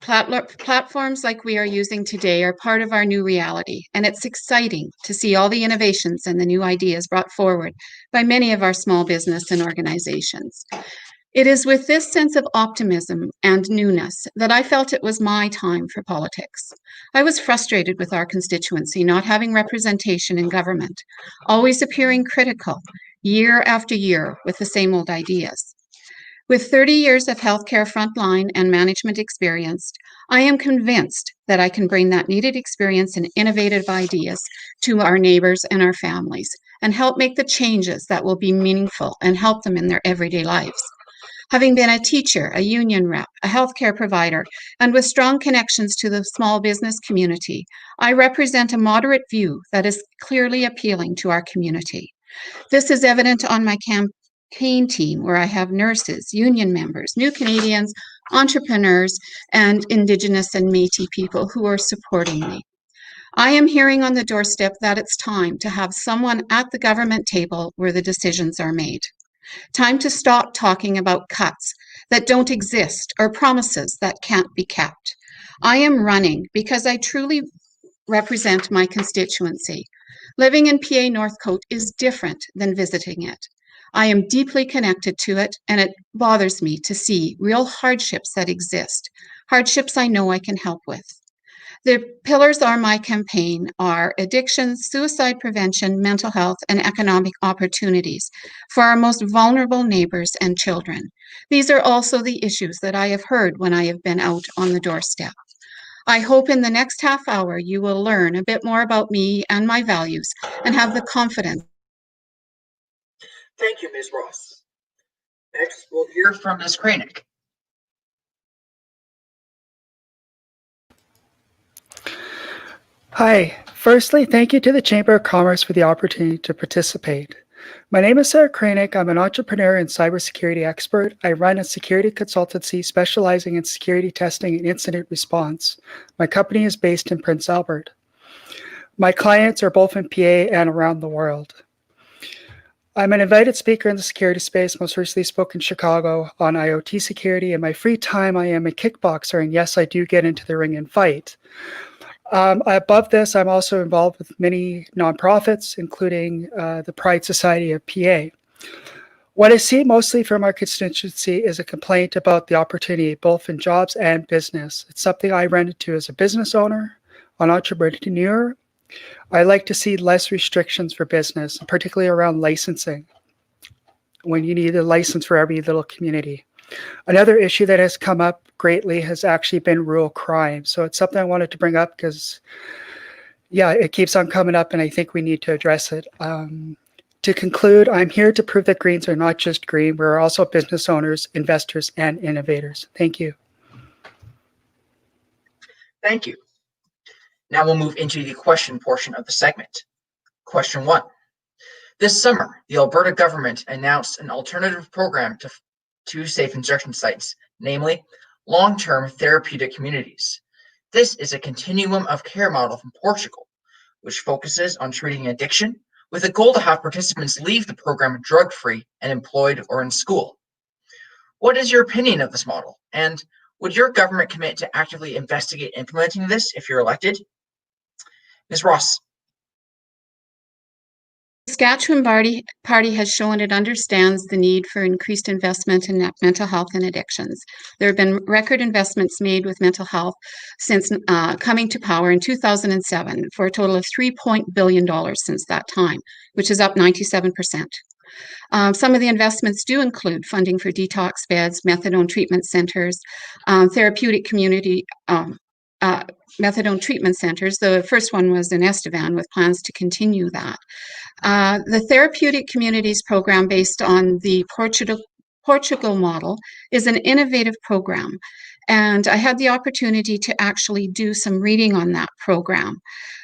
Platforms like we are using today are part of our new reality, and it's exciting to see all the innovations and the new ideas brought forward by many of our small business and organizations. It is with this sense of optimism and newness that I felt it was my time for politics. I was frustrated with our constituency not having representation in government, always appearing critical year after year with the same old ideas. With 30 years of healthcare frontline and management experience, I am convinced that I can bring that needed experience and innovative ideas to our neighbors and our families and help make the changes that will be meaningful and help them in their everyday lives. Having been a teacher, a union rep, a healthcare provider, and with strong connections to the small business community, I represent a moderate view that is clearly appealing to our community. This is evident on my campaign team, where I have nurses, union members, New Canadians, entrepreneurs, and Indigenous and Métis people who are supporting me. I am hearing on the doorstep that it's time to have someone at the government table where the decisions are made. Time to stop talking about cuts that don't exist or promises that can't be kept. I am running because I truly represent my constituency. Living in PA Northcote is different than visiting it. I am deeply connected to it, and it bothers me to see real hardships that exist, hardships I know I can help with. The pillars of my campaign are addiction, suicide prevention, mental health, and economic opportunities for our most vulnerable neighbors and children. These are also the issues that I have heard when I have been out on the doorstep. I hope in the next half hour you will learn a bit more about me and my values and have the confidence. Thank you, Ms. Ross. Next, we'll hear from Ms. Kranick. Hi. Firstly, thank you to the Chamber of Commerce for the opportunity to participate. My name is Sarah Kranick. I'm an entrepreneur and cybersecurity expert. I run a security consultancy specializing in security testing and incident response. My company is based in Prince Albert. My clients are both in PA and around the world. I'm an invited speaker in the security space, most recently spoke in Chicago on IoT security. In my free time, I am a kickboxer, and yes, I do get into the ring and fight. Above this, I'm also involved with many nonprofits, including the Pride Society of PA. What I see mostly from our constituency is a complaint about the opportunity, both in jobs and business. It's something I run into as a business owner, an entrepreneur. I like to see less restrictions for business, particularly around licensing, when you need a license for every little community. Another issue that has come up greatly has actually been rural crime. So it's something I wanted to bring up because, yeah, it keeps on coming up and I think we need to address it. To conclude, I'm here to prove that Greens are not just green, we're also business owners, investors, and innovators. Thank you. Thank you. Now we'll move into the question portion of the segment. Question 1. This summer, the Alberta government announced an alternative program to safe injection sites, namely long-term therapeutic communities. This is a continuum of care model from Portugal, which focuses on treating addiction with a goal to have participants leave the program drug-free and employed or in school. What is your opinion of this model? And would your government commit to actively investigate implementing this if you're elected? Ms. Ross. The Saskatchewan Party has shown it understands the need for increased investment in mental health and addictions. There have been record investments made with mental health since coming to power in 2007 for a total of $3 billion since that time, which is up 97%. Some of the investments do include funding for detox beds, methadone treatment centers, therapeutic community methadone treatment centers. The first one was in Estevan with plans to continue that. The Therapeutic Communities program based on the Portugal model is an innovative program. And I had the opportunity to actually do some reading on that program.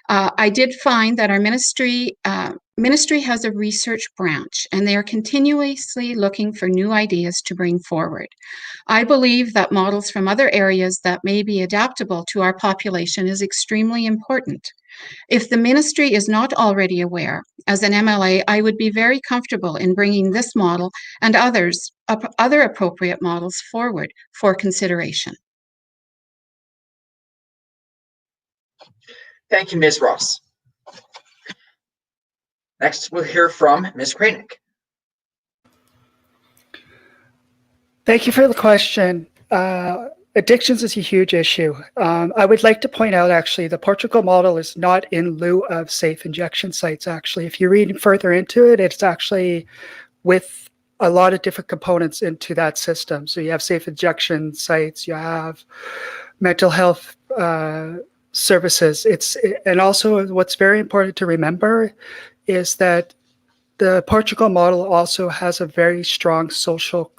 I did find that our ministry has a research branch, and they are continuously looking for new ideas to bring forward. I believe that models from other areas that may be adaptable to our population is extremely important. If the ministry is not already aware, as an MLA, I would be very comfortable in bringing this model and other appropriate models forward for consideration. Thank you, Ms. Ross. Next, we'll hear from Ms. Kranick. Thank you for the question. Addictions is a huge issue. I would like to point out, actually, the Portugal model is not in lieu of safe injection sites, actually. If you read further into it, it's actually with a lot of different components into that system. So you have safe injection sites, you have mental health services. And also what's very important to remember is that the Portugal model also has a very strong social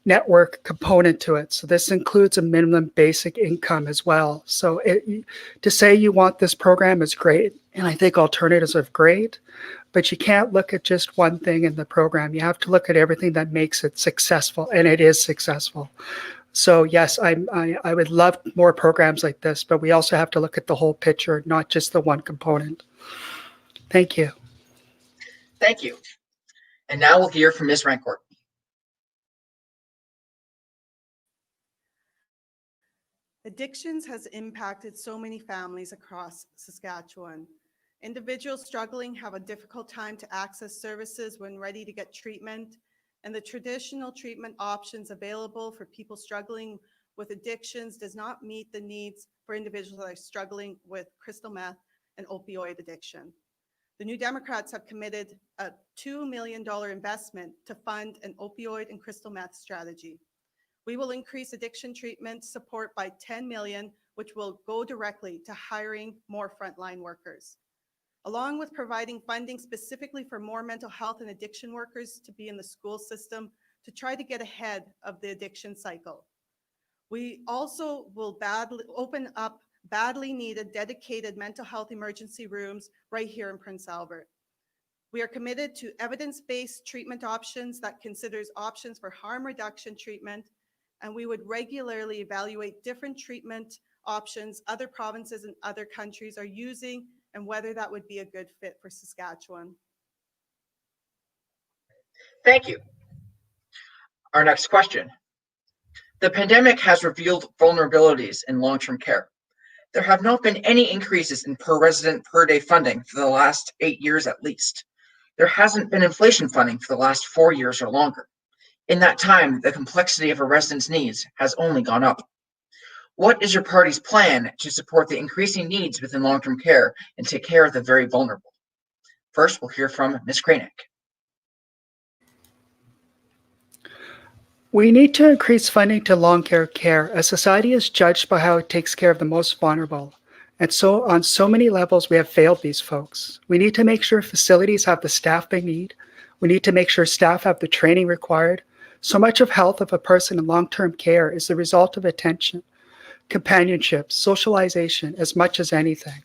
network component to it. So this includes a minimum basic income as well. So to say you want this program is great, and I think alternatives are great, but you can't look at just one thing in the program. You have to look at everything that makes it successful, and it is successful. So yes, I would love more programs like this, but we also have to look at the whole picture, not just the one component. Thank you. Thank you. And now we'll hear from Ms. Rancourt. Addictions has impacted so many families across Saskatchewan. Individuals struggling have a difficult time to access services when ready to get treatment, and the traditional treatment options available for people struggling with addictions does not meet the needs for individuals that are struggling with crystal meth and opioid addiction. The New Democrats have committed a $2 million investment to fund an opioid and crystal meth strategy. We will increase addiction treatment support by $10 million, which will go directly to hiring more frontline workers, along with providing funding specifically for more mental health and addiction workers to be in the school system to try to get ahead of the addiction cycle. We also will open up badly needed dedicated mental health emergency rooms right here in Prince Albert. We are committed to evidence-based treatment options that considers options for harm reduction treatment, and we would regularly evaluate different treatment options other provinces and other countries are using and whether that would be a good fit for Saskatchewan. Thank you. Our next question. The pandemic has revealed vulnerabilities in long-term care. There have not been any increases in per resident per day funding for the last 8 years at least. There hasn't been inflation funding for the last 4 years or longer. In that time, the complexity of a resident's needs has only gone up. What is your party's plan to support the increasing needs within long-term care and take care of the very vulnerable? First, we'll hear from Ms. Kranick. We need to increase funding to long-term care as society is judged by how it takes care of the most vulnerable. And so on so many levels, we have failed these folks. We need to make sure facilities have the staff they need. We need to make sure staff have the training required. So much of health of a person in long-term care is the result of attention, companionship, socialization, as much as anything.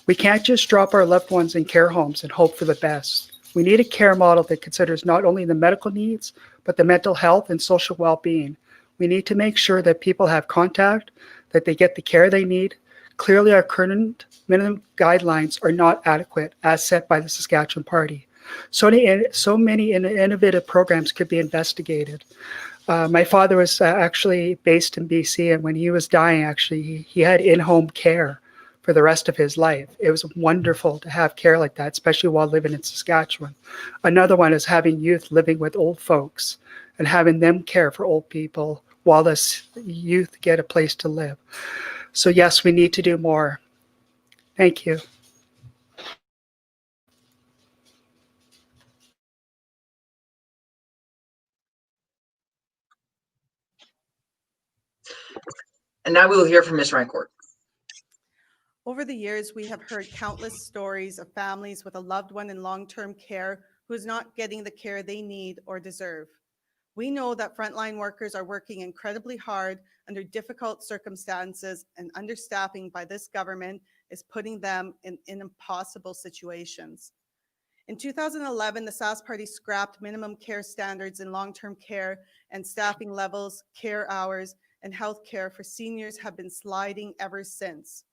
We can't just drop our loved ones in care homes and hope for the best. We need a care model that considers not only the medical needs, but the mental health and social well-being. We need to make sure that people have contact, that they get the care they need. Clearly, our current minimum guidelines are not adequate as set by the Saskatchewan Party. So many innovative programs could be investigated. My father was actually based in BC, and when he was dying, actually, he had in-home care for the rest of his life. It was wonderful to have care like that, especially while living in Saskatchewan. Another one is having youth living with old folks and having them care for old people while the youth get a place to live. So yes, we need to do more. Thank you. And now we will hear from Ms. Rancourt. Over the years, we have heard countless stories of families with a loved one in long-term care who is not getting the care they need or deserve. We know that frontline workers are working incredibly hard under difficult circumstances, and understaffing by this government is putting them in impossible situations. In 2011, the Sask Party scrapped minimum care standards in long-term care, and staffing levels, care hours, and health care for seniors have been sliding ever since.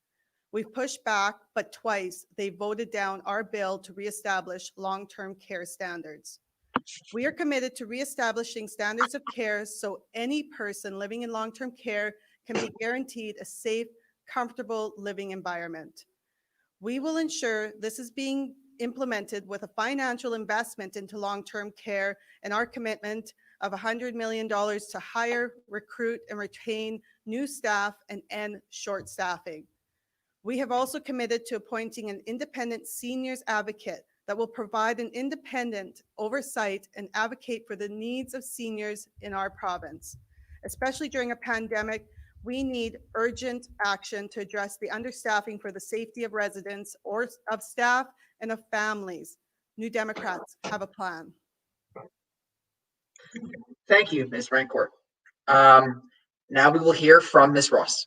We've pushed back, but twice they voted down our bill to reestablish long-term care standards. We are committed to reestablishing standards of care so any person living in long-term care can be guaranteed a safe, comfortable living environment. We will ensure this is being implemented with a financial investment into long-term care and our commitment of $100 million to hire, recruit, and retain new staff and end short staffing. We have also committed to appointing an independent seniors advocate that will provide an independent oversight and advocate for the needs of seniors in our province. Especially during a pandemic, we need urgent action to address the understaffing for the safety of residents or of staff and of families. New Democrats have a plan. Thank you, Ms. Rancourt. Now we will hear from Ms. Ross.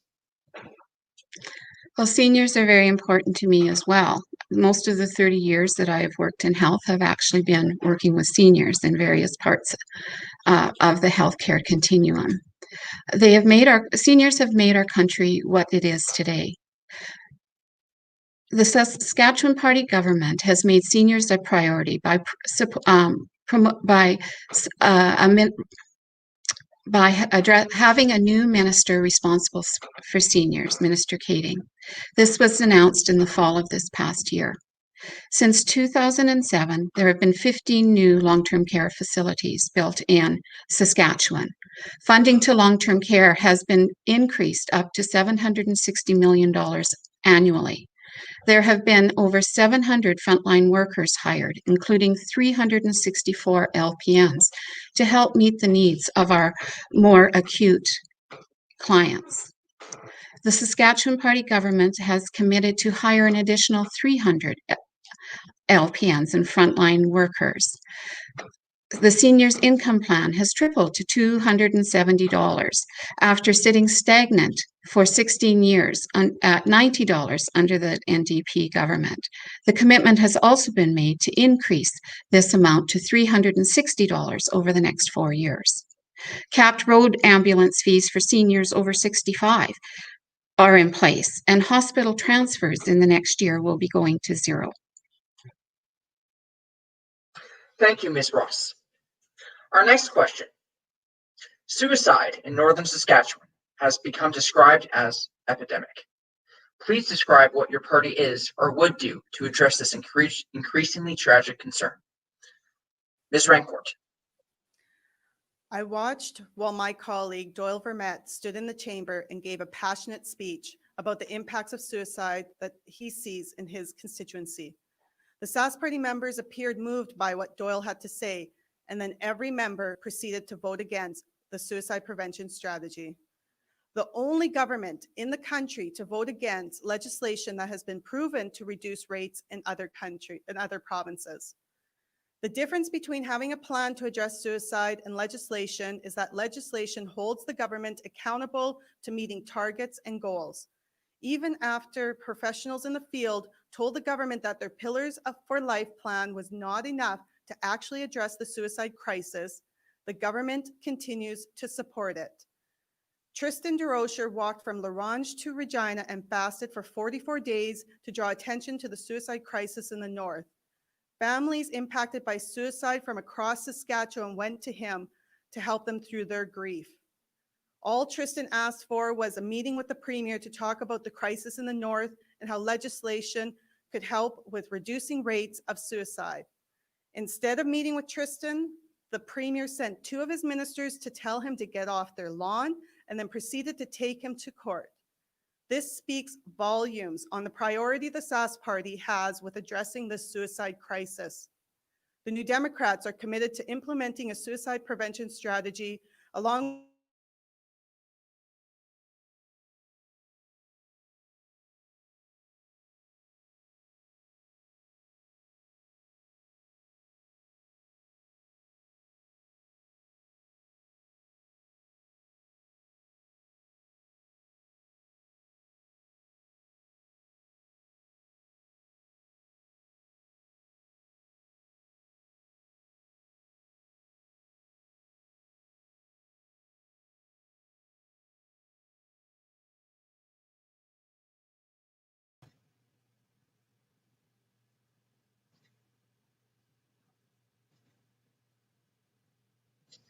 Well, seniors are very important to me as well. Most of the 30 years that I have worked in health have actually been working with seniors in various parts of the healthcare continuum. Seniors have made our country what it is today. The Saskatchewan Party government has made seniors a priority by having a new minister responsible for seniors, Minister Kading. This was announced in the fall of this past year. Since 2007, there have been 15 new long-term care facilities built in Saskatchewan. Funding to long-term care has been increased up to $760 million annually. There have been over 700 frontline workers hired, including 364 LPNs, to help meet the needs of our more acute clients. The Saskatchewan Party government has committed to hire an additional 300 LPNs and frontline workers. The seniors' income plan has tripled to $270 after sitting stagnant for 16 years at $90 under the NDP government. The commitment has also been made to increase this amount to $360 over the next 4 years. Capped road ambulance fees for seniors over 65 are in place, and hospital transfers in the next year will be going to zero. Thank you, Ms. Ross. Our next question. Suicide in northern Saskatchewan has become described as epidemic. Please describe what your party is or would do to address this increasingly tragic concern. Ms. Rancourt. I watched while my colleague Doyle Vermette stood in the chamber and gave a passionate speech about the impacts of suicide that he sees in his constituency. The Sask Party members appeared moved by what Doyle had to say, and then every member proceeded to vote against the suicide prevention strategy. The only government in the country to vote against legislation that has been proven to reduce rates in other provinces. The difference between having a plan to address suicide and legislation is that legislation holds the government accountable to meeting targets and goals. Even after professionals in the field told the government that their Pillars for Life plan was not enough to actually address the suicide crisis, the government continues to support it. Tristan DeRocher walked from La Ronge to Regina and fasted for 44 days to draw attention to the suicide crisis in the north. Families impacted by suicide from across Saskatchewan went to him to help them through their grief. All Tristan asked for was a meeting with the Premier to talk about the crisis in the north and how legislation could help with reducing rates of suicide. Instead of meeting with Tristan, the Premier sent 2 of his ministers to tell him to get off their lawn and then proceeded to take him to court. This speaks volumes on the priority the Sask Party has with addressing this suicide crisis. The New Democrats are committed to implementing a suicide prevention strategy along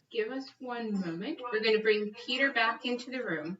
Give us one moment. We're going to bring Peter back into the room.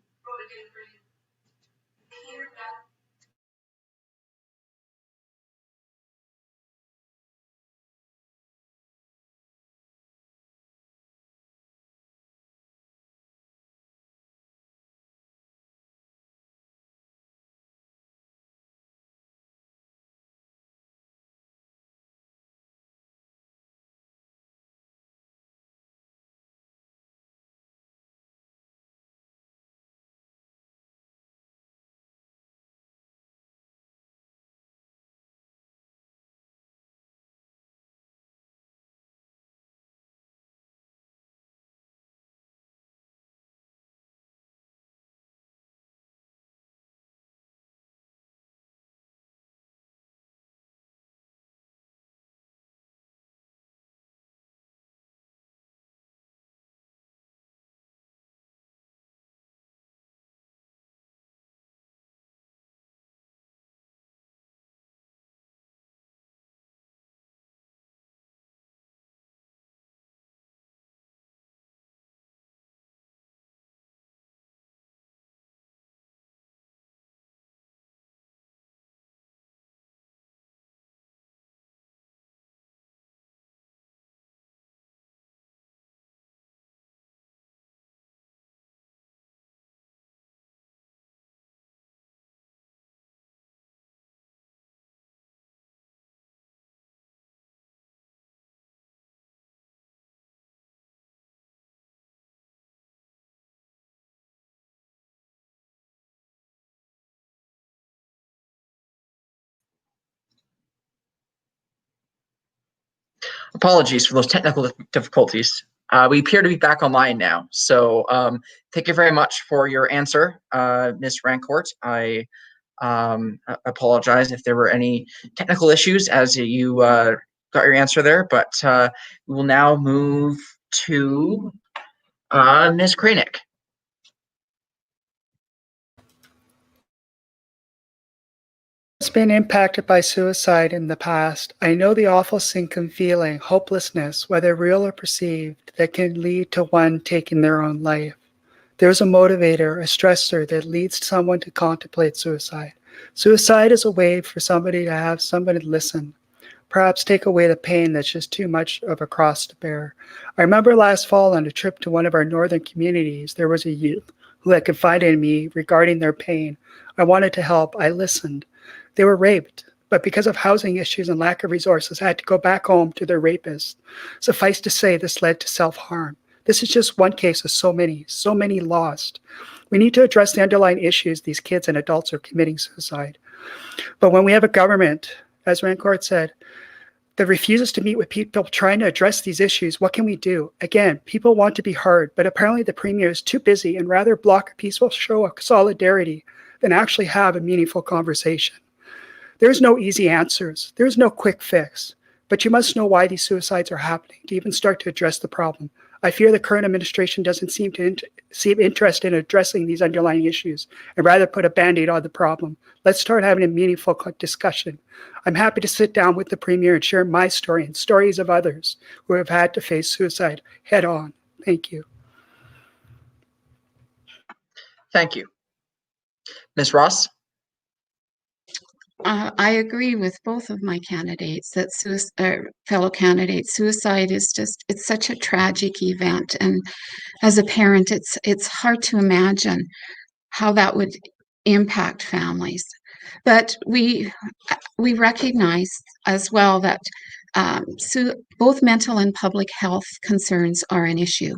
Apologies for those technical difficulties. We appear to be back online now. So thank you very much for your answer, Ms. Rancourt. I apologize if there were any technical issues as you got your answer there, but we will now move to Ms. Kranick. that's been impacted by suicide in the past, I know the awful sinking feeling, hopelessness, whether real or perceived, that can lead to one taking their own life. There's a motivator, a stressor that leads someone to contemplate suicide. Suicide is a way for somebody to have somebody listen, perhaps take away the pain that's just too much of a cross to bear. I remember last fall on a trip to one of our northern communities, there was a youth who had confided in me regarding their pain. I wanted to help. I listened. They were raped, but because of housing issues and lack of resources, had to go back home to their rapist. Suffice to say, this led to self-harm. This is just one case of so many lost. We need to address the underlying issues these kids and adults are committing suicide. But when we have a government, as Rancourt said, that refuses to meet with people trying to address these issues, what can we do? Again, people want to be heard, but apparently the Premier is too busy and rather block a peaceful show of solidarity than actually have a meaningful conversation. There's no easy answers. There's no quick fix. But you must know why these suicides are happening to even start to address the problem. I fear the current administration doesn't seem interested in addressing these underlying issues and rather put a Band-Aid on the problem. Let's start having a meaningful discussion. I'm happy to sit down with the Premier and share my story and stories of others who have had to face suicide head on. Thank you. Thank you. Ms. Ross? I agree with both of my candidates that fellow candidates. Suicide is it's such a tragic event, and as a parent, it's hard to imagine how that would impact families. But we recognize as well that both mental and public health concerns are an issue.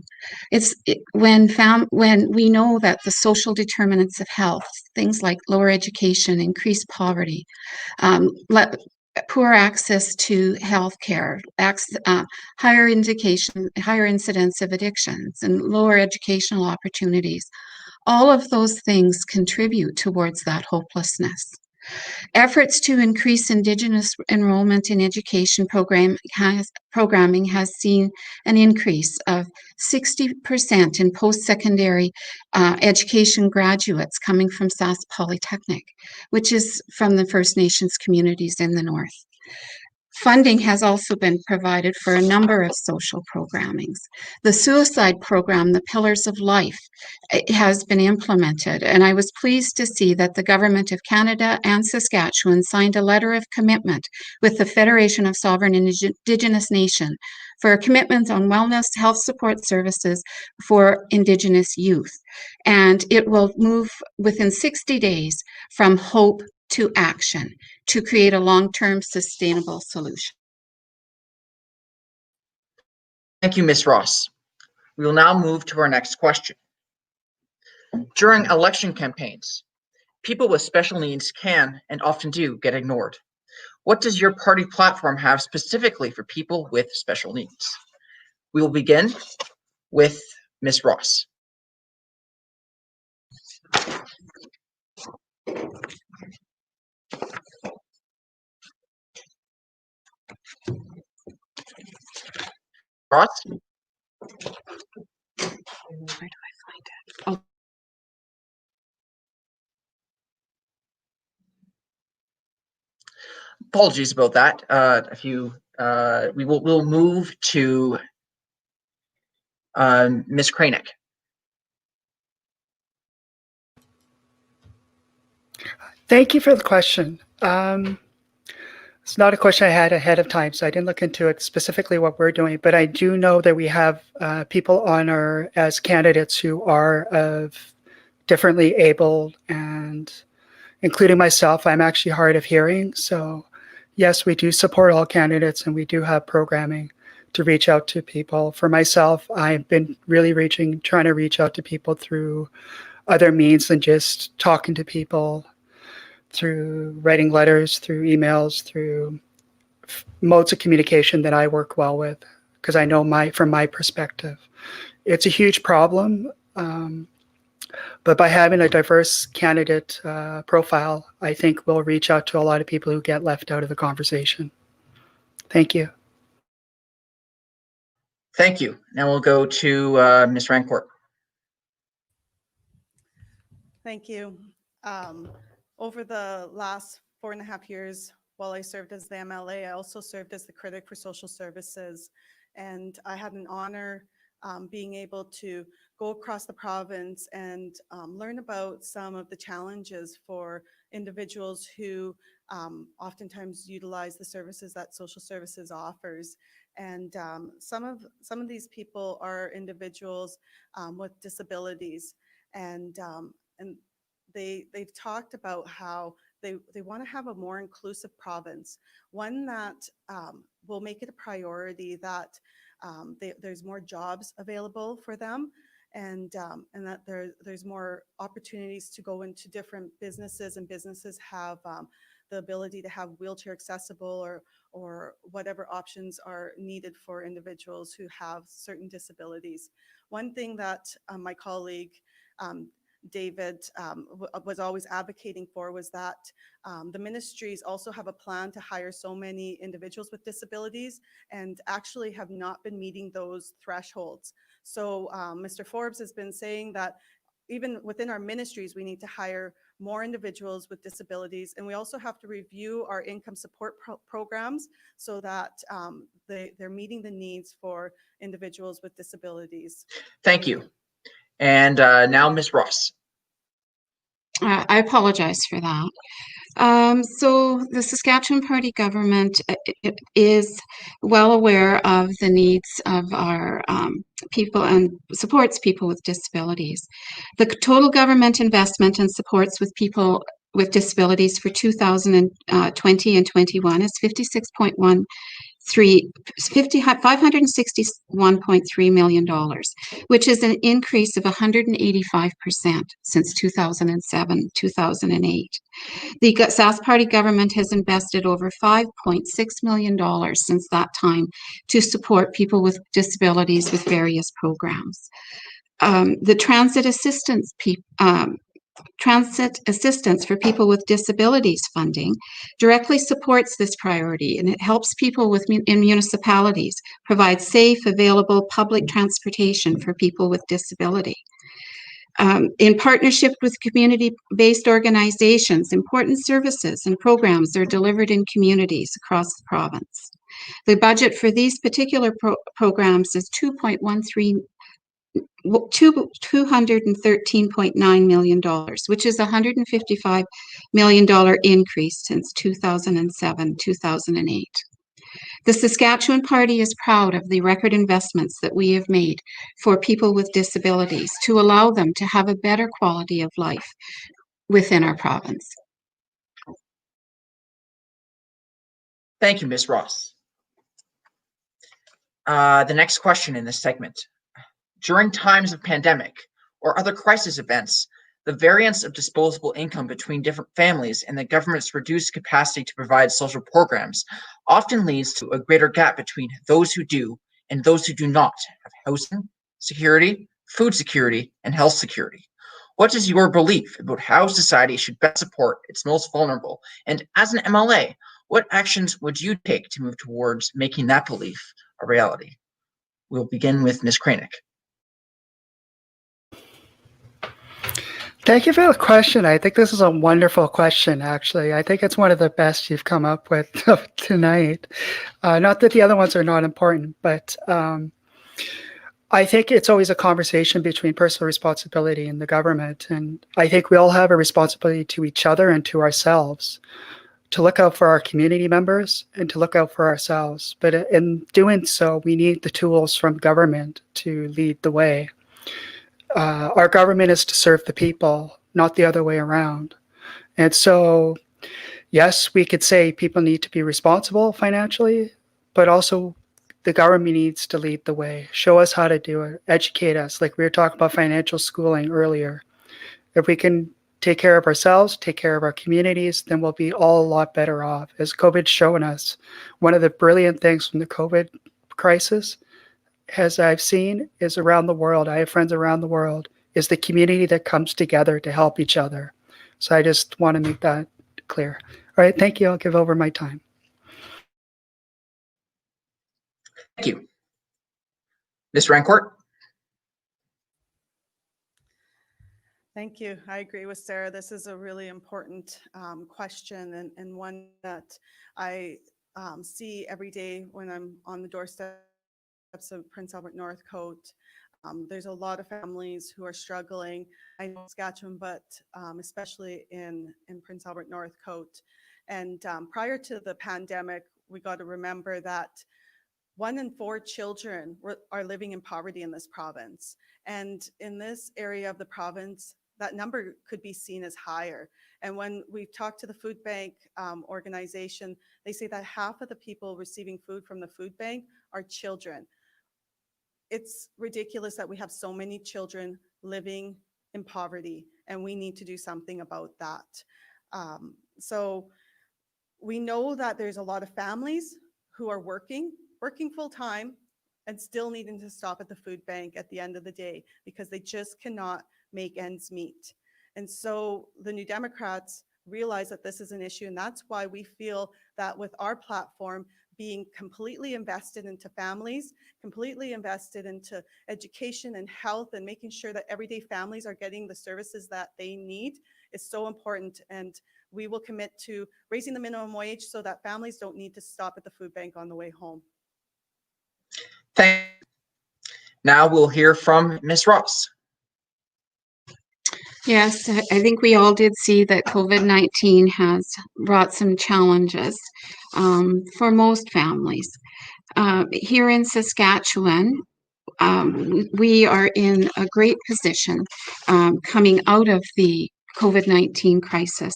When we know that the social determinants of health, things like lower education, increased poverty, poor access to health care, higher incidence of addictions, and lower educational opportunities, all of those things contribute towards that hopelessness. Efforts to increase Indigenous enrollment in education programming has seen an increase of 60% in post-secondary education graduates coming from Sask Polytechnic, which is from the First Nations communities in the north. Funding has also been provided for a number of social programmings. The suicide program, the Pillars of Life, has been implemented, and I was pleased to see that the Government of Canada and Saskatchewan signed a letter of commitment with the Federation of Sovereign Indigenous Nations for a commitment on wellness, health support services for Indigenous youth. And it will move within 60 days from hope to action to create a long-term sustainable solution. Thank you, Ms. Ross. We will now move to our next question. During election campaigns, people with special needs can and often do get ignored. What does your party platform have specifically for people with special needs? We will begin with Ms. Ross. Ross? Where do I find it? Oh. Apologies about that. We'll move to Ms. Kranick. Thank you for the question. It's not a question I had ahead of time, so I didn't look into it specifically what we're doing, but I do know that we have people on as candidates who are of differently abled, and including myself, I'm actually hard of hearing. So yes, we do support all candidates, and we do have programming to reach out to people. For myself, I've been really trying to reach out to people through other means than just talking to people, through writing letters, through emails, through modes of communication that I work well with, because I know from my perspective, it's a huge problem. But by having a diverse candidate profile, I think we'll reach out to a lot of people who get left out of the conversation. Thank you. Thank you. Now we'll go to Ms. Rancourt. Thank you. Over the last 4.5 years, while I served as the MLA, I also served as the critic for social services. And I had an honor being able to go across the province and learn about some of the challenges for individuals who oftentimes utilize the services that social services offers. And some of these people are individuals with disabilities, and they've talked about how they want to have a more inclusive province, one that will make it a priority that there's more jobs available for them, and that there's more opportunities to go into different businesses, and businesses have the ability to have wheelchair accessible or whatever options are needed for individuals who have certain disabilities. One thing that my colleague David was always advocating for was that the ministries also have a plan to hire so many individuals with disabilities and actually have not been meeting those thresholds. So Mr. Forbes has been saying that even within our ministries, we need to hire more individuals with disabilities, and we also have to review our income support programs so that they're meeting the needs for individuals with disabilities. Thank you. And now Ms. Ross. I apologize for that. So the Saskatchewan Party government is well aware of the needs of our people and supports people with disabilities. The total government investment and supports with people with disabilities for 2020 and 21 is $561.3 million, which is an increase of 185% since 2007, 2008. The Sask Party government has invested over $5.6 million since that time to support people with disabilities with various programs. The Transit Assistance for People with Disabilities funding directly supports this priority, and it helps people in municipalities provide safe, available public transportation for people with disability. In partnership with community-based organizations, important services and programs are delivered in communities across the province. The budget for these particular programs is $213.9 million, which is a $155 million increase since 2007, 2008. The Saskatchewan Party is proud of the record investments that we have made for people with disabilities to allow them to have a better quality of life within our province. Thank you, Ms. Ross. The next question in this segment. During times of pandemic or other crisis events, the variance of disposable income between different families and the government's reduced capacity to provide social programs often leads to a greater gap between those who do and those who do not have housing security, food security, and health security. What is your belief about how society should best support its most vulnerable? And as an MLA, what actions would you take to move towards making that belief a reality? We'll begin with Ms. Kranick. Thank you for the question. I think this is a wonderful question, actually. I think it's one of the best you've come up with tonight. Not that the other ones are not important, but I think it's always a conversation between personal responsibility and the government. And I think we all have a responsibility to each other and to ourselves to look out for our community members and to look out for ourselves. But in doing so, we need the tools from government to lead the way. Our government is to serve the people, not the other way around. And so, yes, we could say people need to be responsible financially, but also the government needs to lead the way, show us how to do it, educate us. Like we were talking about financial schooling earlier. If we can take care of ourselves, take care of our communities, then we'll be all a lot better off. As COVID's shown us, one of the brilliant things from the COVID crisis, as I've seen, is around the world. I have friends around the world, is the community that comes together to help each other. So I just want to make that clear. All right, thank you. I'll give over my time. Thank you. Ms. Rancourt? Thank you. I agree with Sarah. This is a really important question and one that I see every day when I'm on the doorsteps of Prince Albert Northcote. There's a lot of families who are struggling. I know Saskatchewan, but especially in Prince Albert Northcote. And prior to the pandemic, we got to remember that 1 in 4 children are living in poverty in this province. And in this area of the province, that number could be seen as higher. And when we talk to the food bank organization, they say that half of the people receiving food from the food bank are children. It's ridiculous that we have so many children living in poverty, and we need to do something about that. So we know that there's a lot of families who are working full time and still needing to stop at the food bank at the end of the day because they just cannot make ends meet. And so the New Democrats realize that this is an issue, and that's why we feel that with our platform being completely invested into families, completely invested into education and health, and making sure that everyday families are getting the services that they need is so important. And we will commit to raising the minimum wage so that families don't need to stop at the food bank on the way home. Thank you. Now we'll hear from Ms. Ross. Yes, I think we all did see that COVID-19 has brought some challenges for most families. Here in Saskatchewan, we are in a great position coming out of the COVID-19 crisis.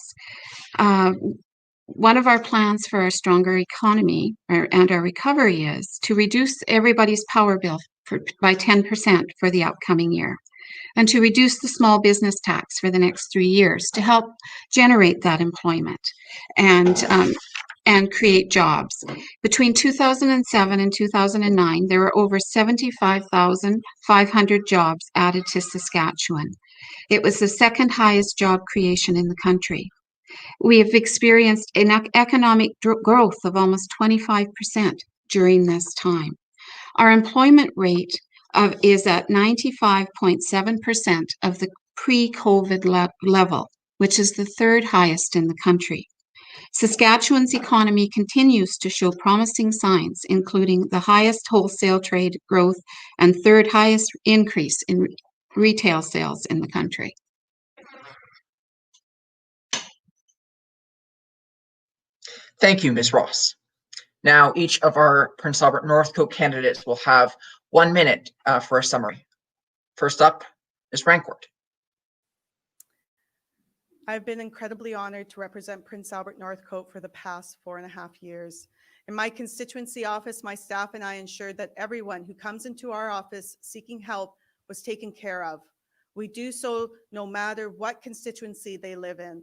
One of our plans for a stronger economy and our recovery is to reduce everybody's power bill by 10% for the upcoming year, and to reduce the small business tax for the next 3 years to help generate that employment and create jobs. Between 2007 and 2009, there were over 75,500 jobs added to Saskatchewan. It was the second highest job creation in the country. We have experienced an economic growth of almost 25% during this time. Our employment rate is at 95.7% of the pre-COVID level, which is the third highest in the country. Saskatchewan's economy continues to show promising signs, including the highest wholesale trade growth and third highest increase in retail sales in the country. Thank you, Ms. Ross. Now, each of our Prince Albert Northcote candidates will have 1 minute for a summary. First up, Ms. Rancourt. I've been incredibly honored to represent Prince Albert Northcote for the past 4.5 years. In my constituency office, my staff and I ensured that everyone who comes into our office seeking help was taken care of. We do so no matter what constituency they live in.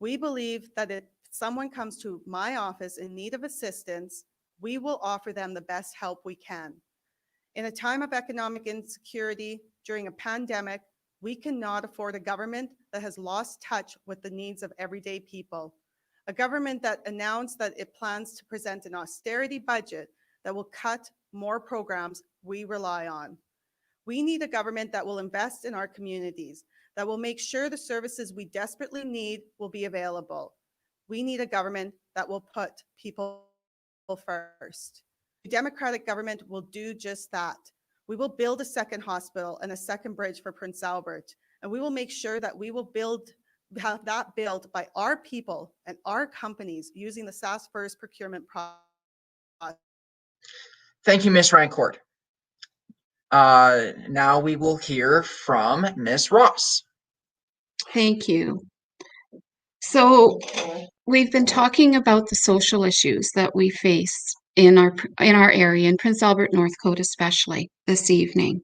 We believe that if someone comes to my office in need of assistance, we will offer them the best help we can. In a time of economic insecurity during a pandemic, we cannot afford a government that has lost touch with the needs of everyday people. A government that announced that it plans to present an austerity budget that will cut more programs we rely on. We need a government that will invest in our communities, that will make sure the services we desperately need will be available. We need a government that will put people first. The Democratic government will do just that. We will build a second hospital and a second bridge for Prince Albert, and we will make sure that we will have that built by our people and our companies using the SAS First procurement process. Thank you, Ms. Rancourt. Now we will hear from Ms. Ross. Thank you. So we've been talking about the social issues that we face in our area, in Prince Albert Northcote especially, this evening.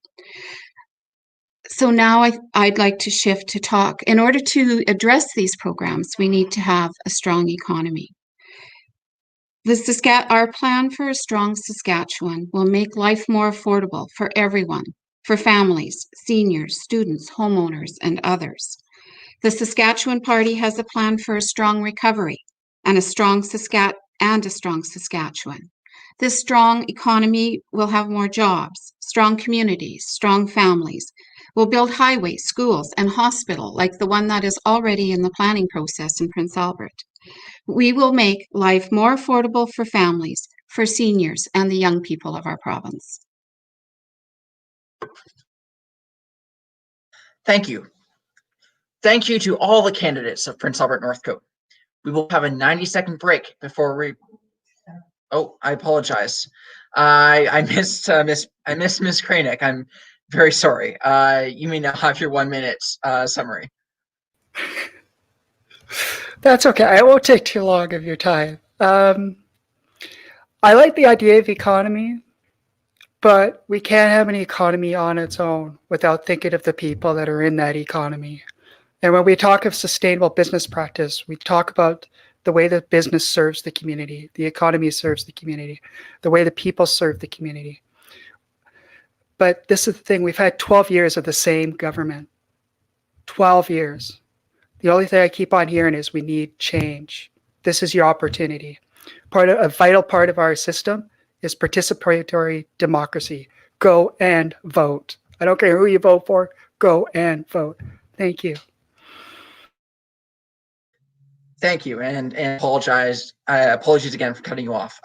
So now I'd like to shift to talk. In order to address these programs, we need to have a strong economy. Our plan for a strong Saskatchewan will make life more affordable for everyone, for families, seniors, students, homeowners, and others. The Saskatchewan Party has a plan for a strong recovery and a strong Saskatchewan. This strong economy will have more jobs, strong communities, strong families. We'll build highways, schools, and hospital like the one that is already in the planning process in Prince Albert. We will make life more affordable for families, for seniors, and the young people of our province. Thank you. Thank you to all the candidates of Prince Albert Northcote. We will have a 90-second break before we. Oh, I apologize. I missed Miss Kranick. I'm very sorry. You may now have your 1 minute summary. That's okay. I won't take too long of your time. I like the idea of economy, but we can't have an economy on its own without thinking of the people that are in that economy. And when we talk of sustainable business practice, we talk about the way that business serves the community, the economy serves the community, the way the people serve the community. But this is the thing, we've had 12 years of the same government. 12 years. The only thing I keep on hearing is we need change. This is your opportunity. A vital part of our system is participatory democracy. Go and vote. I don't care who you vote for, go and vote. Thank you. Thank you, and apologies again for cutting you off.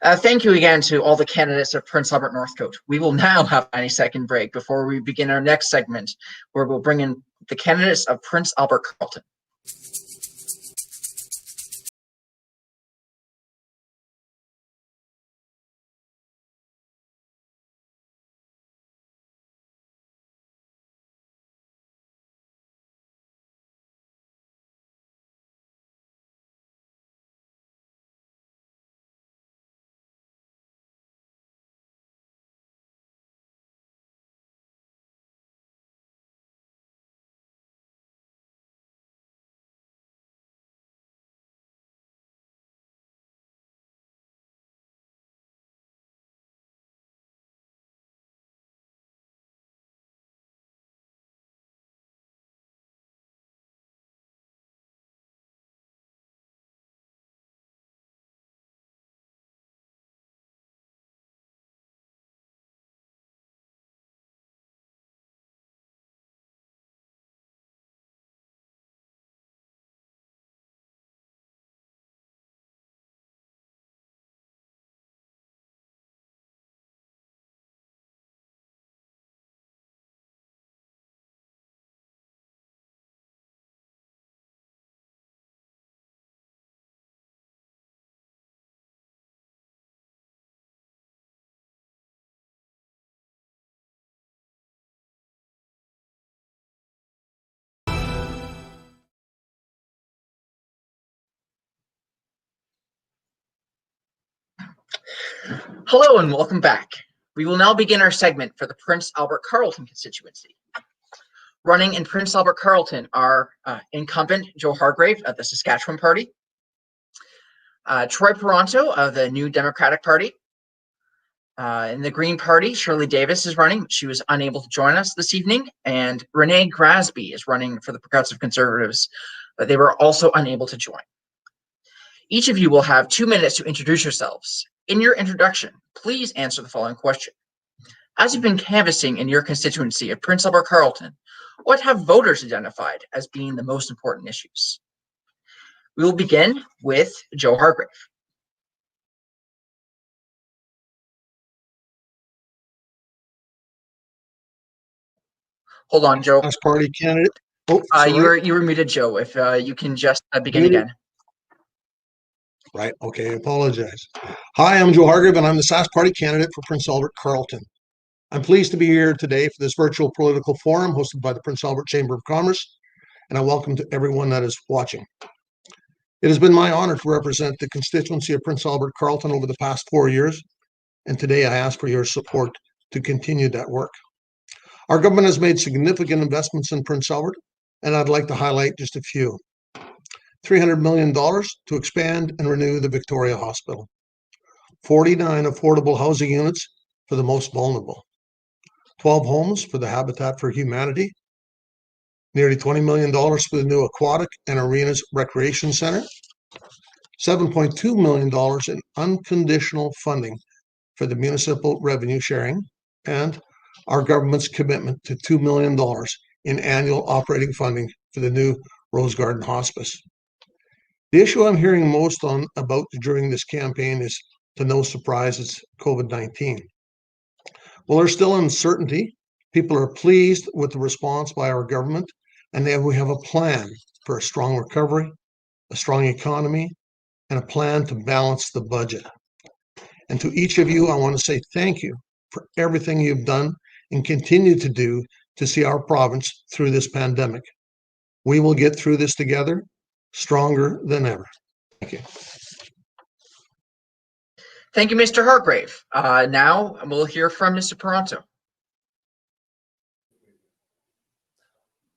Thank you again to all the candidates of Prince Albert Northcote. We will now have a 90-second break before we begin our next segment, where we'll bring in the candidates of Prince Albert Carleton. Hello and welcome back. We will now begin our segment for the Prince Albert Carleton constituency. Running in Prince Albert Carleton are incumbent Joe Hargrave of the Saskatchewan Party, Troy Peranto of the New Democratic Party. In the Green Party, Shirley Davis is running. She was unable to join us this evening. And Renee Grasby is running for the Progressive Conservatives, but they were also unable to join. Each of you will have 2 minutes to introduce yourselves. In your introduction, please answer the following question. As you've been canvassing in your constituency of Prince Albert Carleton, what have voters identified as being the most important issues? We will begin with Joe Hargrave. Hold on, Joe. As party candidate. Oh, sorry. You were muted, Joe. If you can just begin Muted. again. Right. Okay. I apologize. Hi, I'm Joe Hargrave, and I'm the SAS Party candidate for Prince Albert Carleton. I'm pleased to be here today for this virtual political forum hosted by the Prince Albert Chamber of Commerce, and I welcome to everyone that is watching. It has been my honor to represent the constituency of Prince Albert Carleton over the past 4 years, and today I ask for your support to continue that work. Our government has made significant investments in Prince Albert, and I'd like to highlight just a few. $300 million to expand and renew the Victoria Hospital, 49 affordable housing units for the most vulnerable, 12 homes for the Habitat for Humanity, nearly $20 million for the new Aquatic and Arenas Recreation Center, $7.2 million in unconditional funding for the municipal revenue sharing, and our government's commitment to $2 million in annual operating funding for the new Rose Garden Hospice. The issue I'm hearing most about during this campaign is, to no surprise, it's COVID-19. While there's still uncertainty, people are pleased with the response by our government, and we have a plan for a strong recovery, a strong economy, and a plan to balance the budget. And to each of you, I want to say thank you for everything you've done and continue to do to see our province through this pandemic. We will get through this together, stronger than ever. Thank you. Thank you, Mr. Hargrave. Now we'll hear from Mr. Paronto.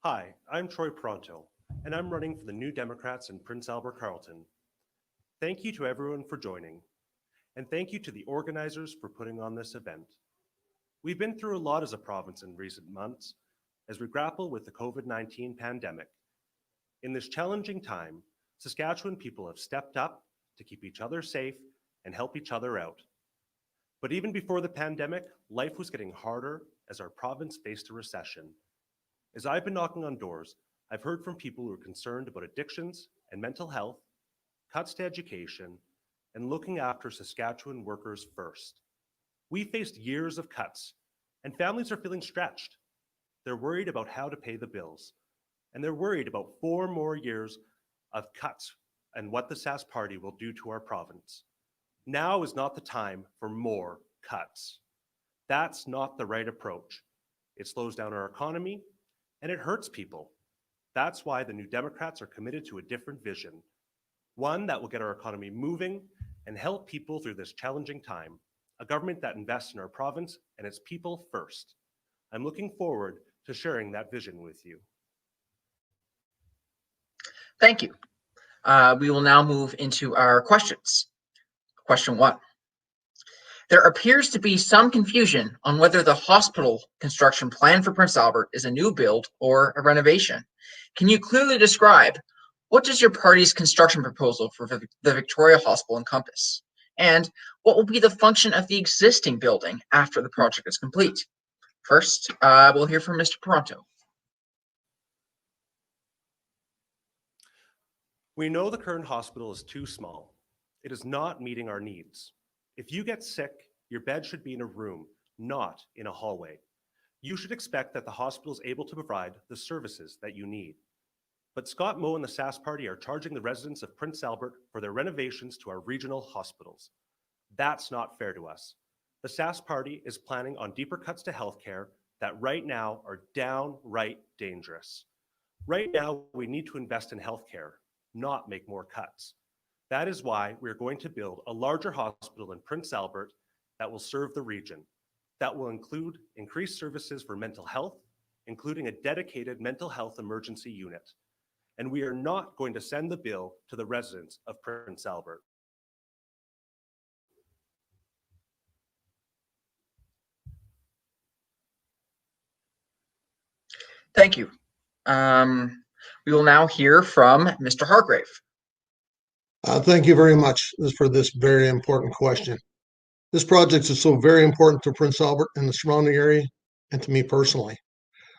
Hi, I'm Troy Paronto, and I'm running for the New Democrats in Prince Albert Carleton. Thank you to everyone for joining, and thank you to the organizers for putting on this event. We've been through a lot as a province in recent months as we grapple with the COVID-19 pandemic. In this challenging time, Saskatchewan people have stepped up to keep each other safe and help each other out. But even before the pandemic, life was getting harder as our province faced a recession. As I've been knocking on doors, I've heard from people who are concerned about addictions and mental health, cuts to education, and looking after Saskatchewan workers first. We faced years of cuts, and families are feeling stretched. They're worried about how to pay the bills, and they're worried about 4 more years of cuts and what the Sask Party will do to our province. Now is not the time for more cuts. That's not the right approach. It slows down our economy, and it hurts people. That's why the New Democrats are committed to a different vision, one that will get our economy moving and help people through this challenging time, a government that invests in our province and its people first. I'm looking forward to sharing that vision with you. Thank you. We will now move into our questions. Question 1. There appears to be some confusion on whether the hospital construction plan for Prince Albert is a new build or a renovation. Can you clearly describe what does your party's construction proposal for the Victoria Hospital encompass? And what will be the function of the existing building after the project is complete? First, we'll hear from Mr. Paronto. We know the current hospital is too small. It is not meeting our needs. If you get sick, your bed should be in a room, not in a hallway. You should expect that the hospital is able to provide the services that you need. But Scott Moe and the Sask Party are charging the residents of Prince Albert for their renovations to our regional hospitals. That's not fair to us. The Sask Party is planning on deeper cuts to healthcare that right now are downright dangerous. Right now, we need to invest in healthcare, not make more cuts. That is why we're going to build a larger hospital in Prince Albert that will serve the region. That will include increased services for mental health, including a dedicated mental health emergency unit. And we are not going to send the bill to the residents of Prince Albert. Thank you. We will now hear from Mr. Hargrave. Thank you very much for this very important question. This project is so very important to Prince Albert and the surrounding area, and to me personally.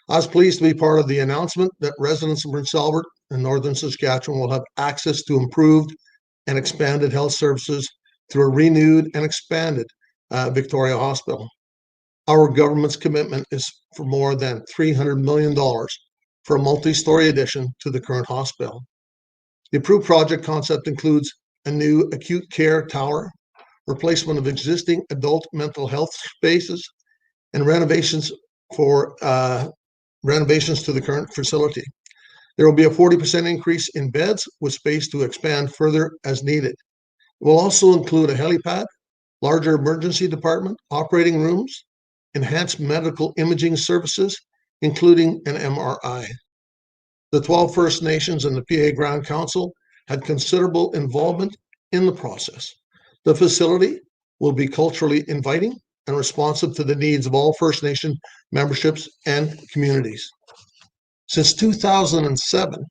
I was pleased to be part of the announcement that residents of Prince Albert and Northern Saskatchewan will have access to improved and expanded health services through a renewed and expanded Victoria Hospital. Our government's commitment is for more than $300 million for a multi-story addition to the current hospital. The approved project concept includes a new acute care tower, replacement of existing adult mental health spaces, and renovations to the current facility. There will be a 40% increase in beds with space to expand further as needed. It will also include a helipad, larger emergency department, operating rooms, enhanced medical imaging services, including an MRI. The 12 First Nations and the PA Grand Council had considerable involvement in the process. The facility will be culturally inviting and responsive to the needs of all First Nation memberships and communities. Since 2007,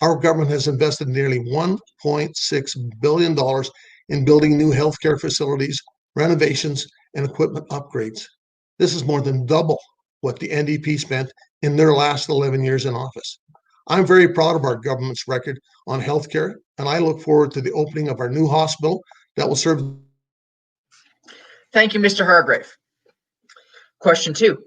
our government has invested nearly $1.6 billion in building new healthcare facilities, renovations, and equipment upgrades. This is more than double what the NDP spent in their last 11 years in office. I'm very proud of our government's record on healthcare, and I look forward to the opening of our new hospital that will serve. Thank you, Mr. Hargrave. Question 2.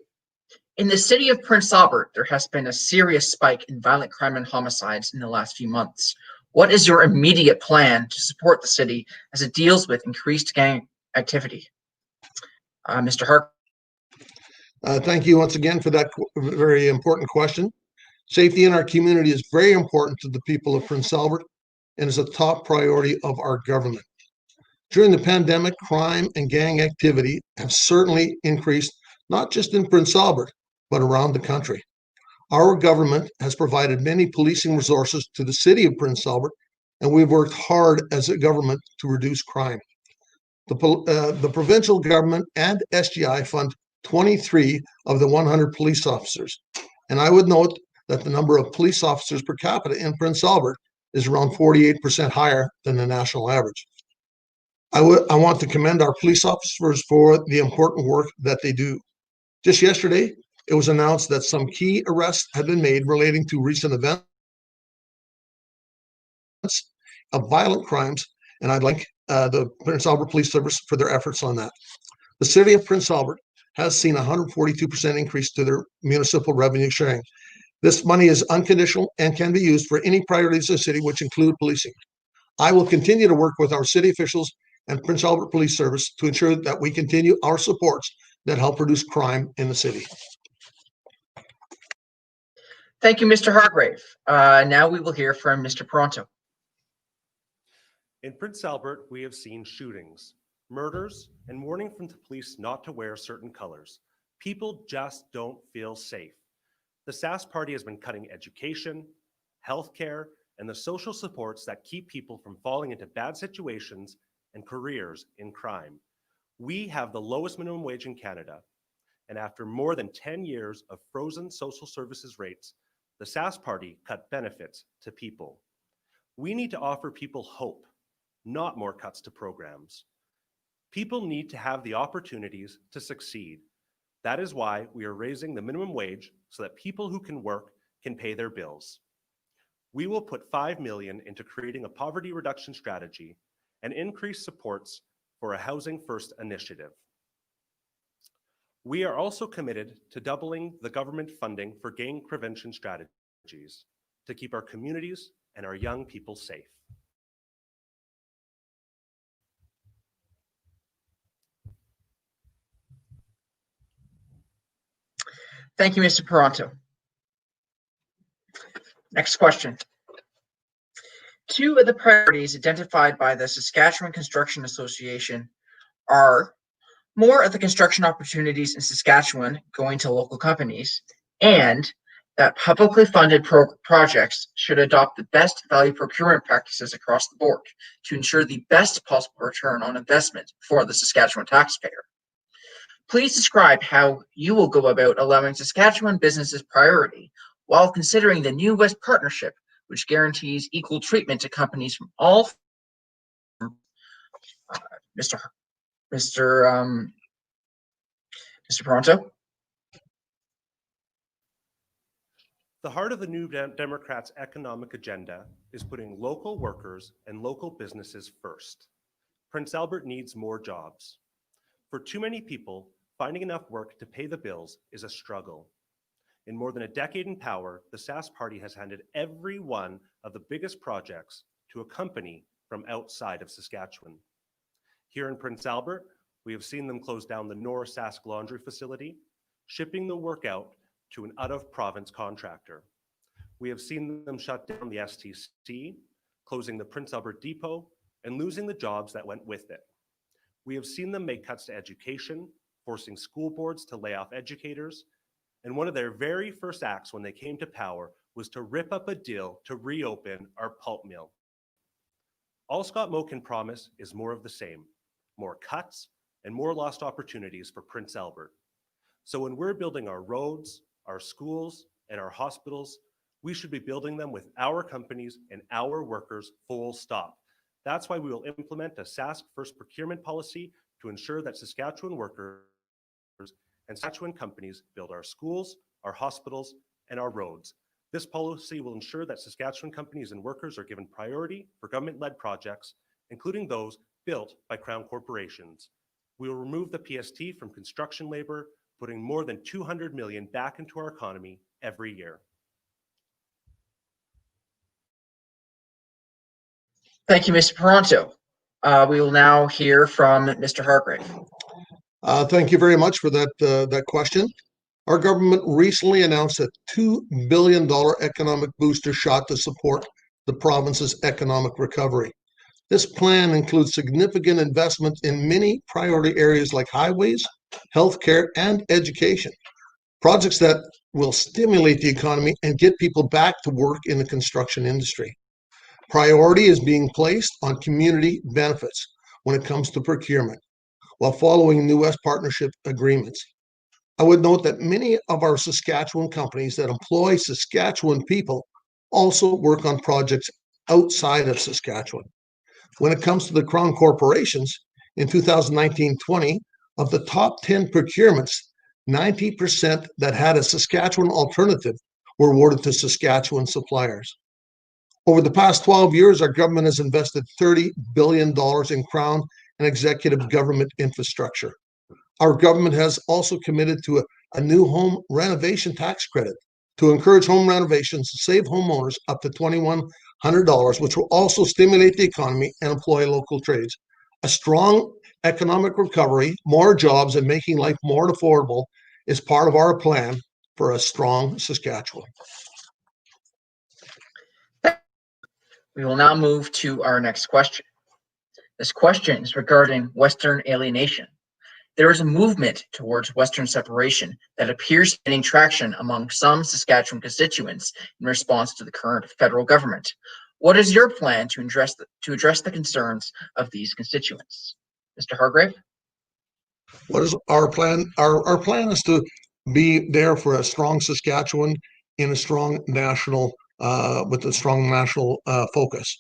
In the city of Prince Albert, there has been a serious spike in violent crime and homicides in the last few months. What is your immediate plan to support the city as it deals with increased gang activity? Mr. Hargrave. Thank you once again for that very important question. Safety in our community is very important to the people of Prince Albert and is a top priority of our government. During the pandemic, crime and gang activity have certainly increased, not just in Prince Albert, but around the country. Our government has provided many policing resources to the city of Prince Albert, and we've worked hard as a government to reduce crime. The provincial government and SGI fund 23 of the 100 police officers. And I would note that the number of police officers per capita in Prince Albert is around 48% higher than the national average. I want to commend our police officers for the important work that they do. Just yesterday, it was announced that some key arrests had been made relating to recent events of violent crimes, and I'd like the Prince Albert Police Service for their efforts on that. The city of Prince Albert has seen a 142% increase to their municipal revenue sharing. This money is unconditional and can be used for any priorities of the city, which include policing. I will continue to work with our city officials and Prince Albert Police Service to ensure that we continue our supports that help reduce crime in the city. Thank you, Mr. Hargrave. Now we will hear from Mr. Pronto. In Prince Albert, we have seen shootings, murders, and warning from the police not to wear certain colors. People just don't feel safe. The SAS Party has been cutting education, healthcare, and the social supports that keep people from falling into bad situations and careers in crime. We have the lowest minimum wage in Canada, and after more than 10 years of frozen social services rates, the SAS Party cut benefits to people. We need to offer people hope, not more cuts to programs. People need to have the opportunities to succeed. That is why we are raising the minimum wage so that people who can work can pay their bills. We will put $5 million into creating a poverty reduction strategy and increase supports for a Housing First initiative. We are also committed to doubling the government funding for gang prevention strategies to keep our communities and our young people safe. Thank you, Mr. Pronto. Next question. Two of the priorities identified by the Saskatchewan Construction Association are more of the construction opportunities in Saskatchewan going to local companies, and that publicly funded projects should adopt the best value procurement practices across the board to ensure the best possible return on investment for the Saskatchewan taxpayer. Please describe how you will go about allowing Saskatchewan businesses priority while considering the New West Partnership, which guarantees equal treatment to companies from all. Mr. Pronto. The heart of the New Democrats' economic agenda is putting local workers and local businesses first. Prince Albert needs more jobs. For too many people, finding enough work to pay the bills is a struggle. In more than a decade in power, the SAS Party has handed every one of the biggest projects to a company from outside of Saskatchewan. Here in Prince Albert, we have seen them close down the North Sask Laundry facility, shipping the work out to an out-of-province contractor. We have seen them shut down the STC, closing the Prince Albert Depot, and losing the jobs that went with it. We have seen them make cuts to education, forcing school boards to lay off educators, and one of their very first acts when they came to power was to rip up a deal to reopen our pulp mill. All Scott Moe can promise is more of the same, more cuts and more lost opportunities for Prince Albert. So when we're building our roads, our schools, and our hospitals, we should be building them with our companies and our workers, full stop. That's why we will implement a Sask First procurement policy to ensure that Saskatchewan workers and Saskatchewan companies build our schools, our hospitals, and our roads. This policy will ensure that Saskatchewan companies and workers are given priority for government-led projects, including those built by Crown corporations. We will remove the PST from construction labor, putting more than $200 million back into our economy every year. Thank you, Mr. Paronto. We will now hear from Mr. Hargrave. Thank you very much for that question. Our government recently announced a $2 billion economic booster shot to support the province's economic recovery. This plan includes significant investment in many priority areas like highways, healthcare, and education. Projects that will stimulate the economy and get people back to work in the construction industry. Priority is being placed on community benefits when it comes to procurement, while following new West partnership agreements. I would note that many of our Saskatchewan companies that employ Saskatchewan people also work on projects outside of Saskatchewan. When it comes to the Crown corporations, in 2019-20, of the top 10 procurements, 90% that had a Saskatchewan alternative were awarded to Saskatchewan suppliers. Over the past 12 years, our government has invested $30 billion in Crown and executive government infrastructure. Our government has also committed to a new home renovation tax credit to encourage home renovations to save homeowners up to $2,100, which will also stimulate the economy and employ local trades. A strong economic recovery, more jobs, and making life more affordable is part of our plan for a strong Saskatchewan. We will now move to our next question. This question is regarding Western alienation. There is a movement towards Western separation that appears gaining traction among some Saskatchewan constituents in response to the current federal government. What is your plan to address the concerns of these constituents? Mr. Hargrave? What is our plan? Our plan is to be there for a strong Saskatchewan in a strong national, with a strong national focus.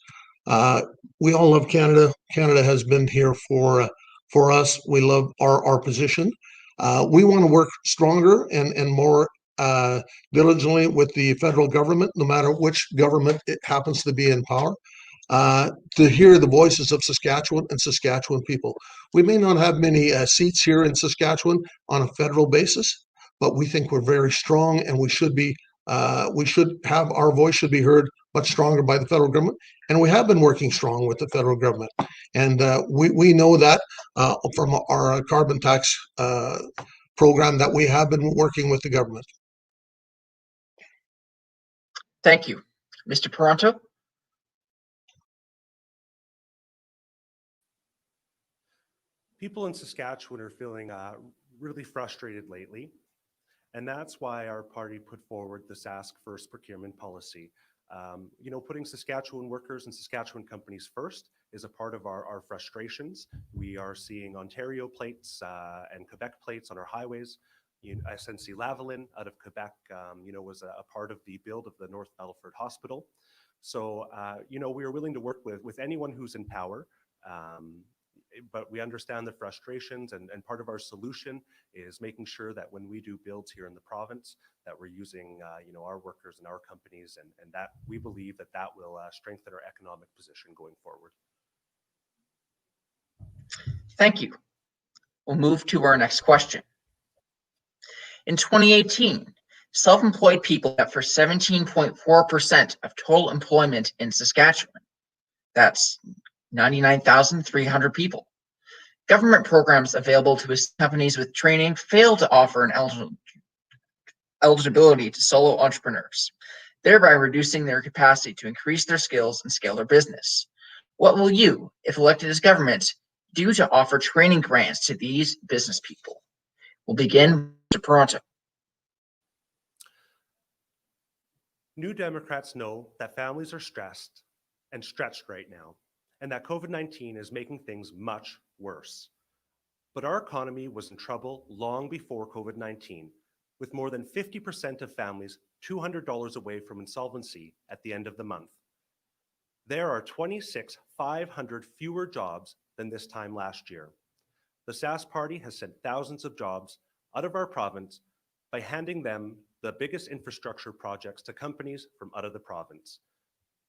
We all love Canada. Canada has been here for us. We love our position. We want to work stronger and more diligently with the federal government, no matter which government it happens to be in power, to hear the voices of Saskatchewan and Saskatchewan people. We may not have many seats here in Saskatchewan on a federal basis, but we think we're very strong, and we should have our voice should be heard much stronger by the federal government. And we have been working strong with the federal government. And we know that from our carbon tax program that we have been working with the government. Thank you. Mr. Paronto? People in Saskatchewan are feeling really frustrated lately, and that's why our party put forward the Sask First procurement policy. Putting Saskatchewan workers and Saskatchewan companies first is a part of our frustrations. We are seeing Ontario plates and Quebec plates on our highways. SNC-Lavalin out of Quebec, was a part of the build of the North Battleford Hospital. So, we are willing to work with anyone who's in power. But we understand the frustrations, and part of our solution is making sure that when we do builds here in the province, that we're using our workers and our companies, and that we believe that will strengthen our economic position going forward. Thank you. We'll move to our next question. In 2018, self-employed people account for 17.4% of total employment in Saskatchewan. That's 99,300 people. Government programs available to companies with training fail to offer an eligibility to solo entrepreneurs, thereby reducing their capacity to increase their skills and scale their business. What will you, if elected as government, do to offer training grants to these business people? We'll begin with Toronto. New Democrats know that families are stressed and stretched right now, and that COVID-19 is making things much worse. But our economy was in trouble long before COVID-19, with more than 50% of families $200 away from insolvency at the end of the month. There are 26,500 fewer jobs than this time last year. The Sask Party has sent thousands of jobs out of our province by handing them the biggest infrastructure projects to companies from out of the province.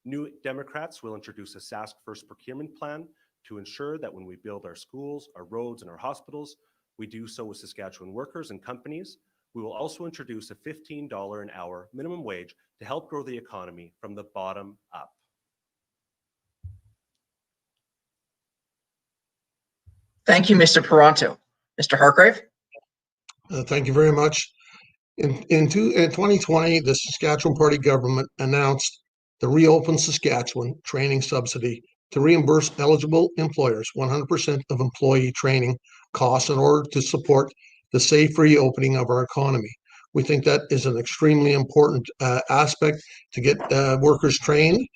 New Democrats will introduce a Sask First procurement plan to ensure that when we build our schools, our roads, and our hospitals, we do so with Saskatchewan workers and companies. We will also introduce a $15 an hour minimum wage to help grow the economy from the bottom up. Thank you, Mr. Peranto. Mr. Hargrave? Thank you very much. In 2020, the Saskatchewan Party government announced the Reopen Saskatchewan training subsidy to reimburse eligible employers 100% of employee training costs in order to support the safe reopening of our economy. We think that is an extremely important aspect to get workers trained.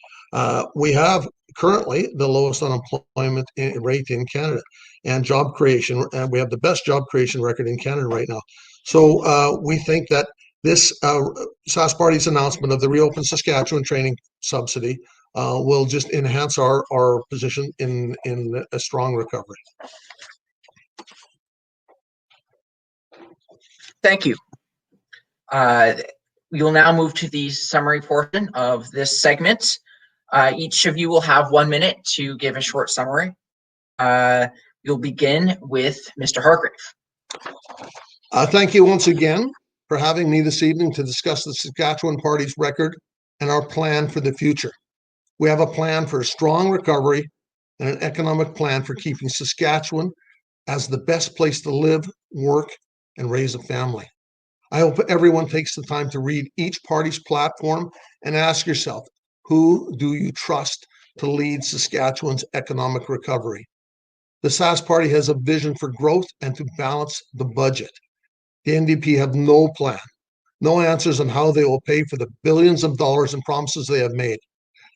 We have currently the lowest unemployment rate in Canada and job creation, and we have the best job creation record in Canada right now. So we think that this Sask Party's announcement of the Reopen Saskatchewan training subsidy will just enhance our position in a strong recovery. Thank you. We will now move to the summary portion of this segment. Each of you will have 1 minute to give a short summary. You'll begin with Mr. Hargrave. Thank you once again for having me this evening to discuss the Saskatchewan Party's record and our plan for the future. We have a plan for a strong recovery and an economic plan for keeping Saskatchewan as the best place to live, work, and raise a family. I hope everyone takes the time to read each party's platform and ask yourself, who do you trust to lead Saskatchewan's economic recovery? The Sask Party has a vision for growth and to balance the budget. The NDP have no plan, no answers on how they will pay for the billions of dollars in promises they have made.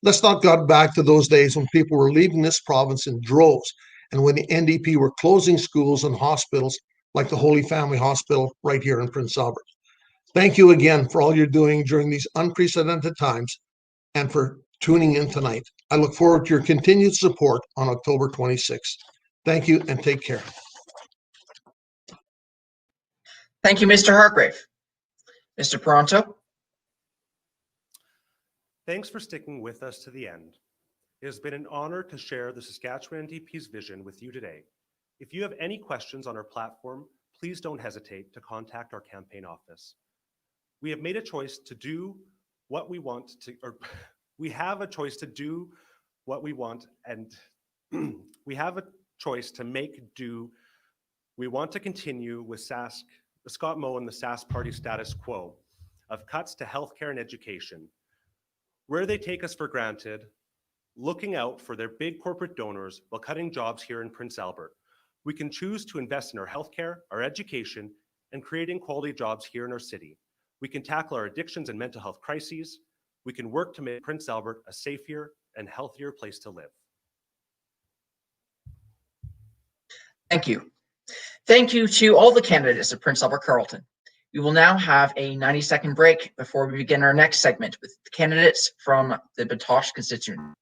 Let's not go back to those days when people were leaving this province in droves and when the NDP were closing schools and hospitals like the Holy Family Hospital right here in Prince Albert. Thank you again for all you're doing during these unprecedented times and for tuning in tonight. I look forward to your continued support on October 26th. Thank you and take care. Thank you, Mr. Hargrave. Mr. Peranto? Thanks for sticking with us to the end. It has been an honor to share the Saskatchewan NDP's vision with you today. If you have any questions on our platform, please don't hesitate to contact our campaign office. We have made a choice to do what we want to, or we have a choice to do what we want, and we have a choice to make do. We want to continue with Scott Moe and the Sask Party status quo of cuts to healthcare and education, where they take us for granted, looking out for their big corporate donors while cutting jobs here in Prince Albert. We can choose to invest in our healthcare, our education, and creating quality jobs here in our city. We can tackle our addictions and mental health crises. We can work to make Prince Albert a safer and healthier place to live. Thank you. Thank you to all the candidates of Prince Albert Carleton. We will now have a 90-second break before we begin our next segment with the candidates from the Batoche constituency.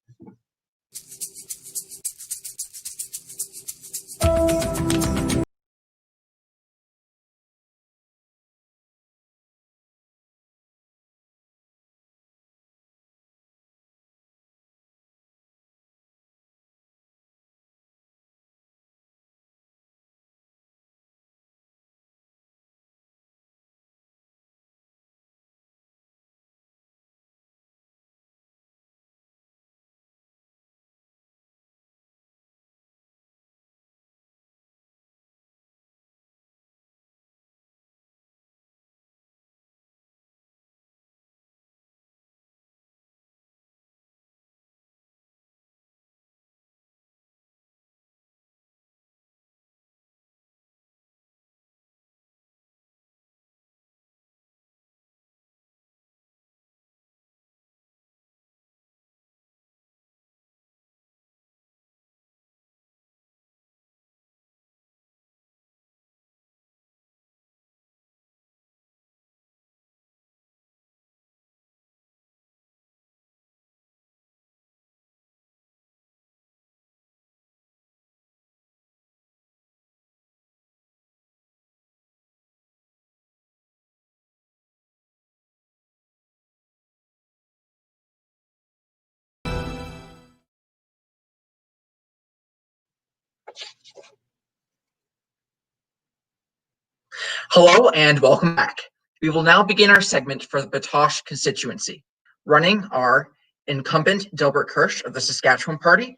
Hello and welcome back. We will now begin our segment for the Batoche constituency. Running are incumbent Delbert Kirsch of the Saskatchewan Party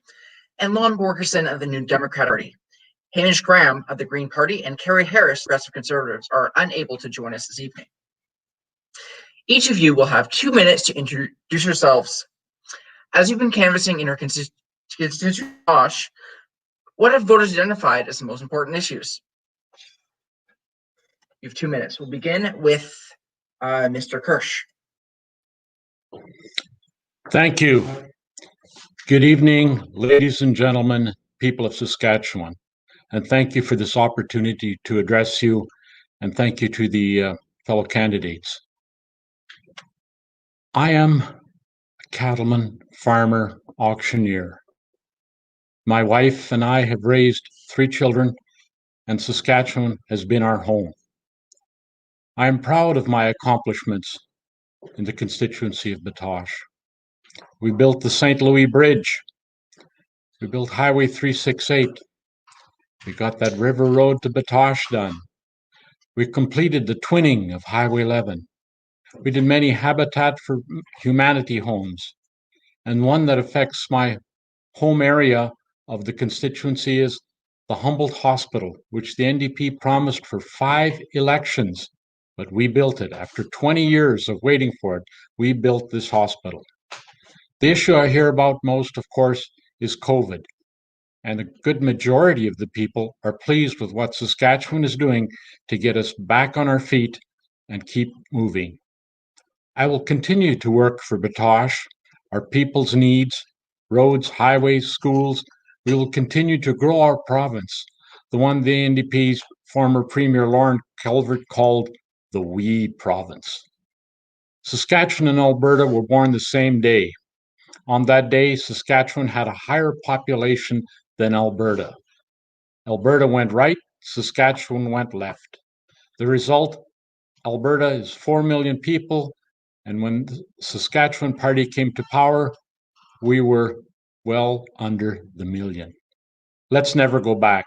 and Lon Borgerson of the New Democratic Party. Hamish Graham of the Green Party and Carrie Harris, Progressive Conservatives, are unable to join us this evening. Each of you will have 2 minutes to introduce yourselves. As you've been canvassing in your constituency, what have voters identified as the most important issues? You have 2 minutes. We'll begin with Mr. Kirsch. Thank you. Good evening, ladies and gentlemen, people of Saskatchewan, and thank you for this opportunity to address you, and thank you to the fellow candidates. I am a cattleman, farmer, auctioneer. My wife and I have raised 3 children, and Saskatchewan has been our home. I am proud of my accomplishments in the constituency of Batoche. We built the St. Louis Bridge. We built Highway 368. We got that river road to Batoche done. We completed the twinning of Highway 11. We did many Habitat for Humanity homes. And one that affects my home area of the constituency is the Humboldt Hospital, which the NDP promised for 5 elections, but we built it. After 20 years of waiting for it, we built this hospital. The issue I hear about most, of course, is COVID. And a good majority of the people are pleased with what Saskatchewan is doing to get us back on our feet and keep moving. I will continue to work for Batoche, our people's needs, roads, highways, schools. We will continue to grow our province, the one the NDP's former Premier Lauren Calvert called the wee province. Saskatchewan and Alberta were born the same day. On that day, Saskatchewan had a higher population than Alberta. Alberta went right, Saskatchewan went left. The result, Alberta is 4 million people, and when the Saskatchewan Party came to power, we were well under the million. Let's never go back.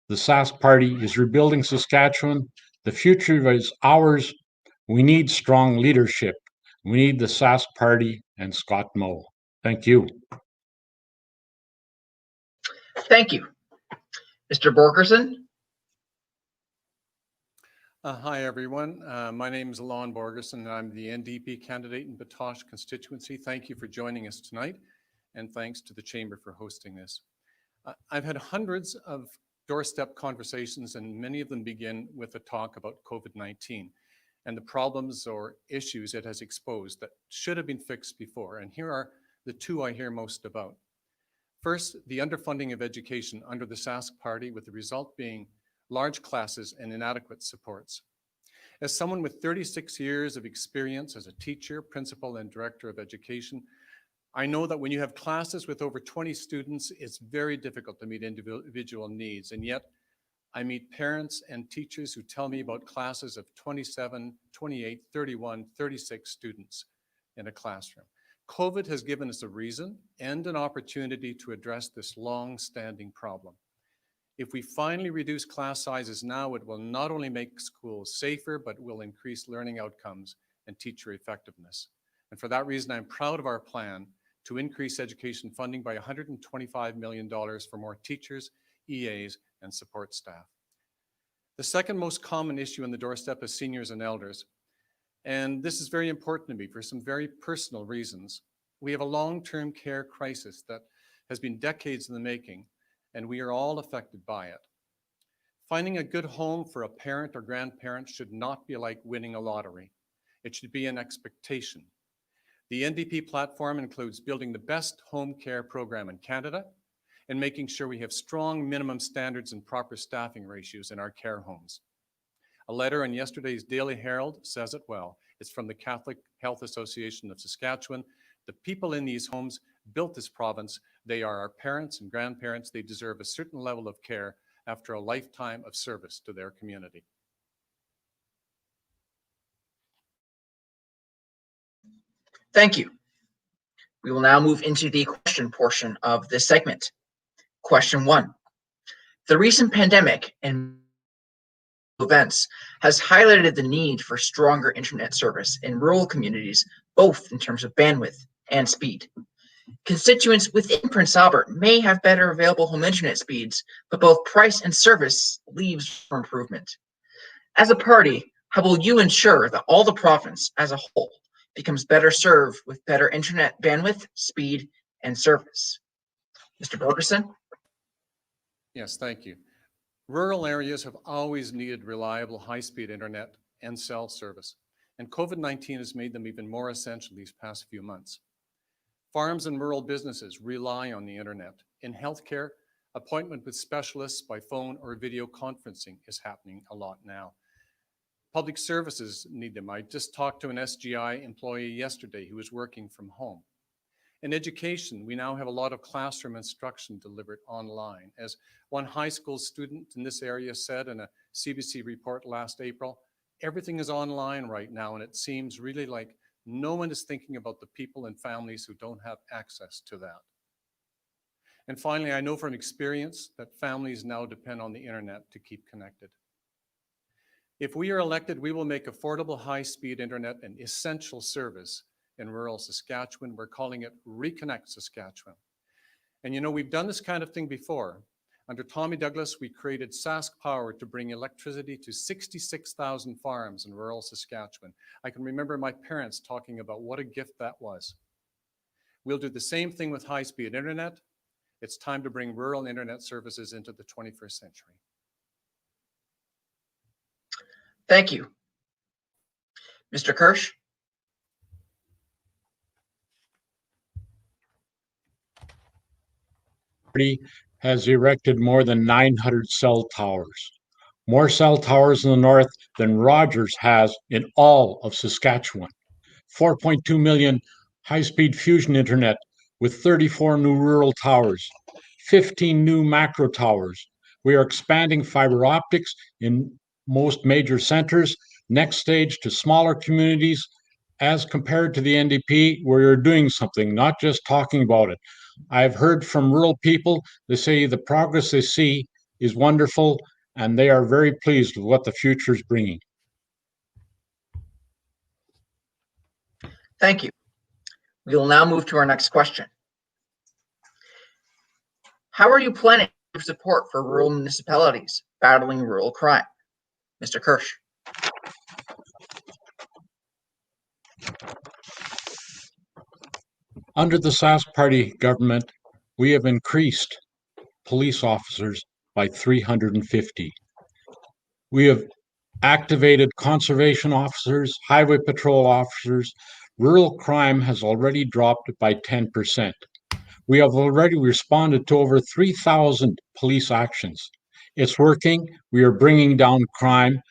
The Sask Party is rebuilding Saskatchewan. The future is ours. We need strong leadership. We need the Sask Party and Scott Moe. Thank you. Thank you. Mr. Borgerson? Hi, everyone. My name is Lon Borgerson, and I'm the NDP candidate in Batoche constituency. Thank you for joining us tonight, and thanks to the Chamber for hosting this. I've had hundreds of doorstep conversations, and many of them begin with a talk about COVID-19 and the problems or issues it has exposed that should have been fixed before. And here are the 2 I hear most about. First, the underfunding of education under the Sask Party, with the result being large classes and inadequate supports. As someone with 36 years of experience as a teacher, principal, and director of education, I know that when you have classes with over 20 students, it's very difficult to meet individual needs. And yet, I meet parents and teachers who tell me about classes of 27, 28, 31, 36 students in a classroom. COVID has given us a reason and an opportunity to address this long-standing problem. If we finally reduce class sizes now, it will not only make schools safer, but will increase learning outcomes and teacher effectiveness. And for that reason, I'm proud of our plan to increase education funding by $125 million for more teachers, EAs, and support staff. The second most common issue on the doorstep is seniors and elders. And this is very important to me for some very personal reasons. We have a long-term care crisis that has been decades in the making, and we are all affected by it. Finding a good home for a parent or grandparent should not be like winning a lottery. It should be an expectation. The NDP platform includes building the best home care program in Canada and making sure we have strong minimum standards and proper staffing ratios in our care homes. A letter in yesterday's Daily Herald says it well. It's from the Catholic Health Association of Saskatchewan. The people in these homes built this province. They are our parents and grandparents. They deserve a certain level of care after a lifetime of service to their community. Thank you. We will now move into the question portion of this segment. Question 1. The recent pandemic and events has highlighted the need for stronger internet service in rural communities, both in terms of bandwidth and speed. Constituents within Prince Albert may have better available home internet speeds, but both price and service leaves for improvement. As a party, how will you ensure that all the province as a whole becomes better served with better internet bandwidth, speed, and service? Mr. Bergerson? Yes, thank you. Rural areas have always needed reliable high-speed internet and cell service, and COVID-19 has made them even more essential these past few months. Farms and rural businesses rely on the internet. In healthcare, appointment with specialists by phone or video conferencing is happening a lot now. Public services need them. I just talked to an SGI employee yesterday who was working from home. In education, we now have a lot of classroom instruction delivered online. As one high school student in this area said in a CBC report last April, everything is online right now, and it seems really like no one is thinking about the people and families who don't have access to that. And finally, I know from experience that families now depend on the internet to keep connected. If we are elected, we will make affordable high-speed internet an essential service in rural Saskatchewan. We're calling it Reconnect Saskatchewan. And you know, we've done this kind of thing before. Under Tommy Douglas, we created Sask Power to bring electricity to 66,000 farms in rural Saskatchewan. I can remember my parents talking about what a gift that was. We'll do the same thing with high-speed internet. It's time to bring rural internet services into the 21st century. Thank you. Mr. Kirsch? Party has erected more than 900 cell towers, more cell towers in the north than Rogers has in all of Saskatchewan. 4.2 million high-speed fusion internet with 34 new rural towers, 15 new macro towers. We are expanding fiber optics in most major centers. Next stage to smaller communities. As compared to the NDP, where you're doing something, not just talking about it. I've heard from rural people, they say the progress they see is wonderful, and they are very pleased with what the future is bringing. Thank you. We will now move to our next question. How are you planning to support for rural municipalities battling rural crime? Mr. Kirsch. Under the Sask Party government, we have increased police officers by 350. We have activated conservation officers, highway patrol officers. Rural crime has already dropped by 10%. We have already responded to over 3,000 police actions. It's working. We are bringing down crime.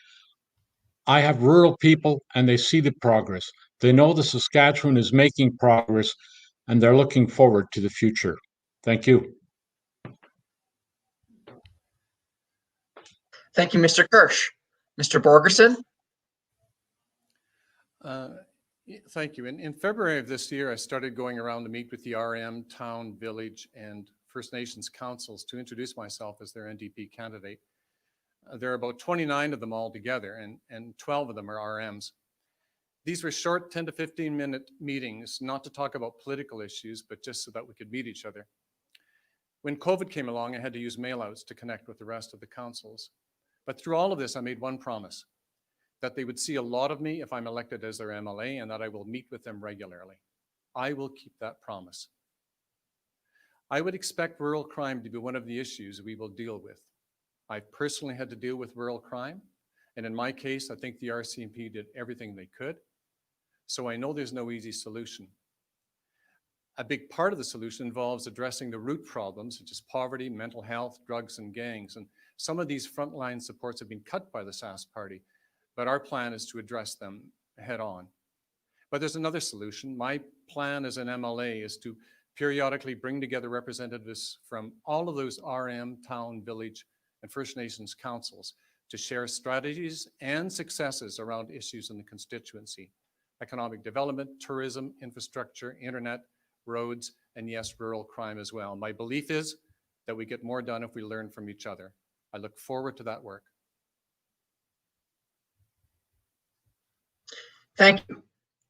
I have rural people and they see the progress. They know the Saskatchewan is making progress and they're looking forward to the future. Thank you. Thank you, Mr. Kirsch. Mr. Borgerson? Thank you. In February of this year, I started going around to meet with the RM, town, village, and First Nations councils to introduce myself as their NDP candidate. There are about 29 of them all together, and 12 of them are RMs. These were short 10 to 15 minute meetings, not to talk about political issues, but just so that we could meet each other. When COVID came along, I had to use mailouts to connect with the rest of the councils. But through all of this, I made one promise, that they would see a lot of me if I'm elected as their MLA, and that I will meet with them regularly. I will keep that promise. I would expect rural crime to be one of the issues we will deal with. I've personally had to deal with rural crime, and in my case, I think the RCMP did everything they could. So I know there's no easy solution. A big part of the solution involves addressing the root problems, such as poverty, mental health, drugs, and gangs. And some of these frontline supports have been cut by the Sask Party, but our plan is to address them head on. But there's another solution. My plan as an MLA is to periodically bring together representatives from all of those RM, town, village, and First Nations councils to share strategies and successes around issues in the constituency: economic development, tourism, infrastructure, internet, roads, and yes, rural crime as well. My belief is that we get more done if we learn from each other. I look forward to that work. Thank you.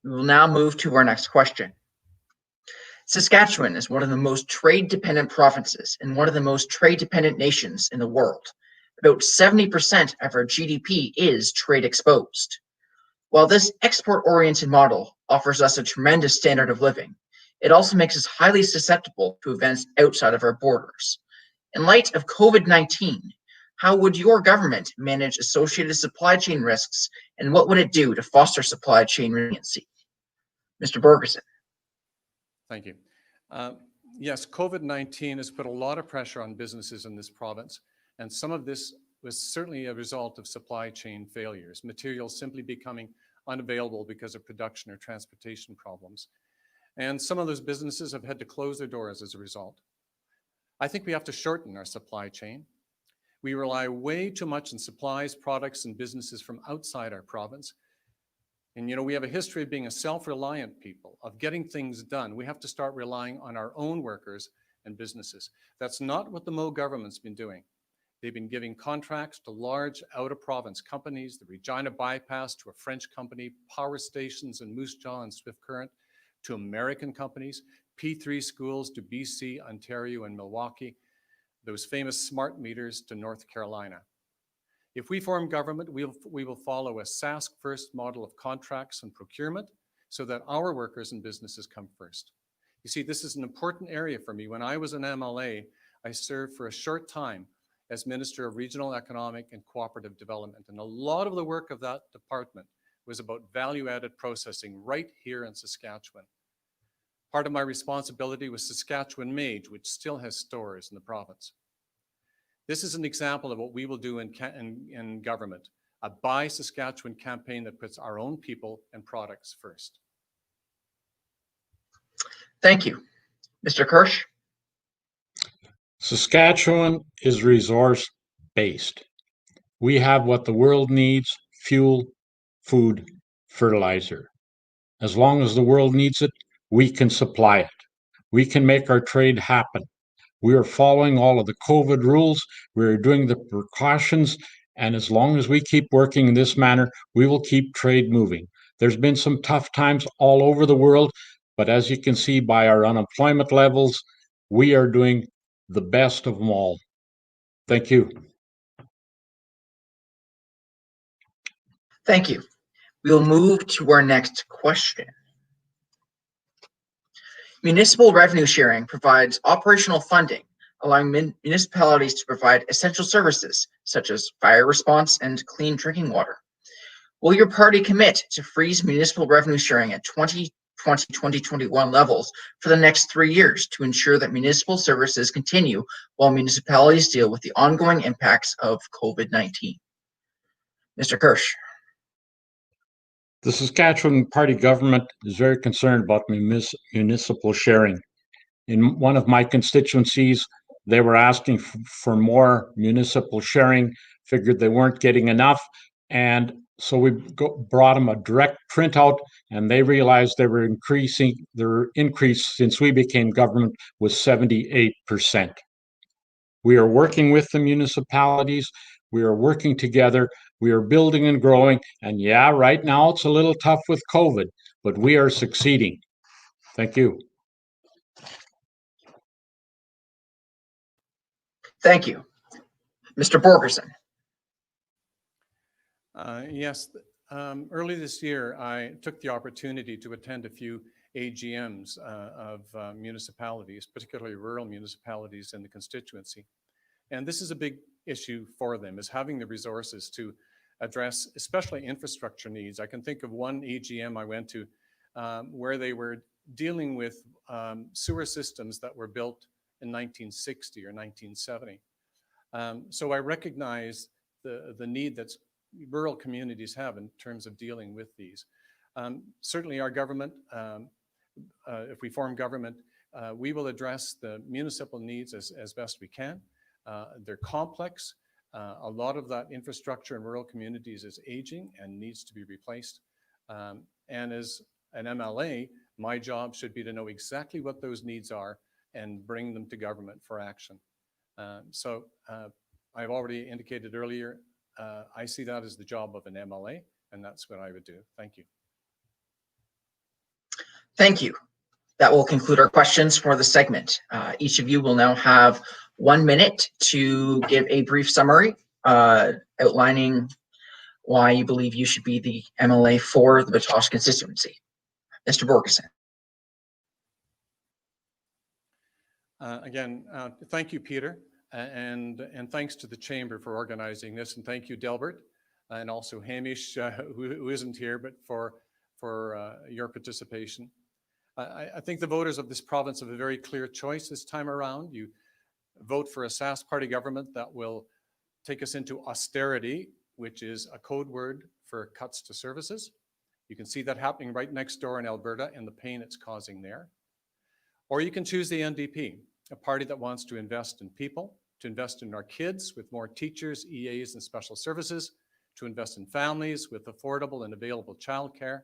We will now move to our next question. Saskatchewan is one of the most trade-dependent provinces and one of the most trade-dependent nations in the world. About 70% of our GDP is trade exposed. While this export-oriented model offers us a tremendous standard of living, it also makes us highly susceptible to events outside of our borders. In light of COVID-19, how would your government manage associated supply chain risks, and what would it do to foster supply chain resiliency? Mr. Bergerson. Thank you. Yes, COVID-19 has put a lot of pressure on businesses in this province, and some of this was certainly a result of supply chain failures, materials simply becoming unavailable because of production or transportation problems. And some of those businesses have had to close their doors as a result. I think we have to shorten our supply chain. We rely way too much on supplies, products, and businesses from outside our province. And you know, we have a history of being a self-reliant people, of getting things done. We have to start relying on our own workers and businesses. That's not what the Moe government's been doing. They've been giving contracts to large out-of-province companies, the Regina Bypass to a French company, power stations in Moose Jaw and Swift Current to American companies, P3 schools to BC, Ontario, and Milwaukee, those famous smart meters to North Carolina. If we form government, we will follow a Sask first model of contracts and procurement so that our workers and businesses come first. You see, this is an important area for me. When I was an MLA, I served for a short time as Minister of Regional Economic and Cooperative Development. And a lot of the work of that department was about value-added processing right here in Saskatchewan. Part of my responsibility was Saskatchewan Mage, which still has stores in the province. This is an example of what we will do in government, a Buy Saskatchewan campaign that puts our own people and products first. Thank you. Mr. Kirsch? Saskatchewan is resource-based. We have what the world needs: fuel, food, fertilizer. As long as the world needs it, we can supply it. We can make our trade happen. We are following all of the COVID rules. We are doing the precautions. And as long as we keep working in this manner, we will keep trade moving. There's been some tough times all over the world, but as you can see by our unemployment levels, we are doing the best of them all. Thank you. Thank you. We'll move to our next question. Municipal revenue sharing provides operational funding, allowing municipalities to provide essential services such as fire response and clean drinking water. Will your party commit to freeze municipal revenue sharing at 2020-2021 levels for the next 3 years to ensure that municipal services continue while municipalities deal with the ongoing impacts of COVID-19? Mr. Kirsch. The Saskatchewan Party government is very concerned about municipal sharing. In one of my constituencies, they were asking for more municipal sharing, figured they weren't getting enough, and so we brought them a direct printout, and they realized they were increasing. Their increase since we became government was 78%. We are working with the municipalities. We are working together. We are building and growing. And yeah, right now it's a little tough with COVID, but we are succeeding. Thank you. Thank you. Mr. Borgerson. Yes, early this year, I took the opportunity to attend a few AGMs of municipalities, particularly rural municipalities in the constituency. And this is a big issue for them, is having the resources to address especially infrastructure needs. I can think of one AGM I went to where they were dealing with sewer systems that were built in 1960 or 1970. So I recognize the need that rural communities have in terms of dealing with these. Certainly our government, if we form government, we will address the municipal needs as best we can. They're complex. A lot of that infrastructure in rural communities is aging and needs to be replaced. And as an MLA, my job should be to know exactly what those needs are and bring them to government for action. So I've already indicated earlier, I see that as the job of an MLA, and that's what I would do. Thank you. Thank you. That will conclude our questions for the segment. Each of you will now have 1 minute to give a brief summary outlining why you believe you should be the MLA for the Batoche constituency. Mr. Borgeson. Again, thank you, Peter, and thanks to the Chamber for organizing this, and thank you, Delbert, and also Hamish, who isn't here, but for your participation. I think the voters of this province have a very clear choice this time around. You vote for a Sask Party government that will take us into austerity, which is a code word for cuts to services. You can see that happening right next door in Alberta and the pain it's causing there. Or you can choose the NDP, a party that wants to invest in people, to invest in our kids with more teachers, EAs, and special services, to invest in families with affordable and available childcare,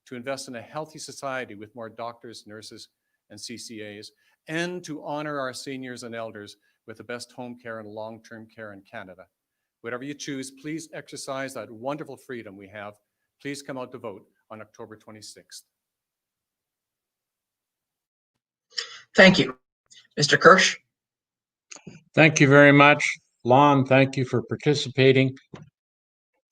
to invest in a healthy society with more doctors, nurses, and CCAs, and to honor our seniors and elders with the best home care and long-term care in Canada. Whatever you choose, please exercise that wonderful freedom we have. Please come out to vote on October 26th. Thank you. Mr. Kirsch. Thank you very much. Lon, thank you for participating.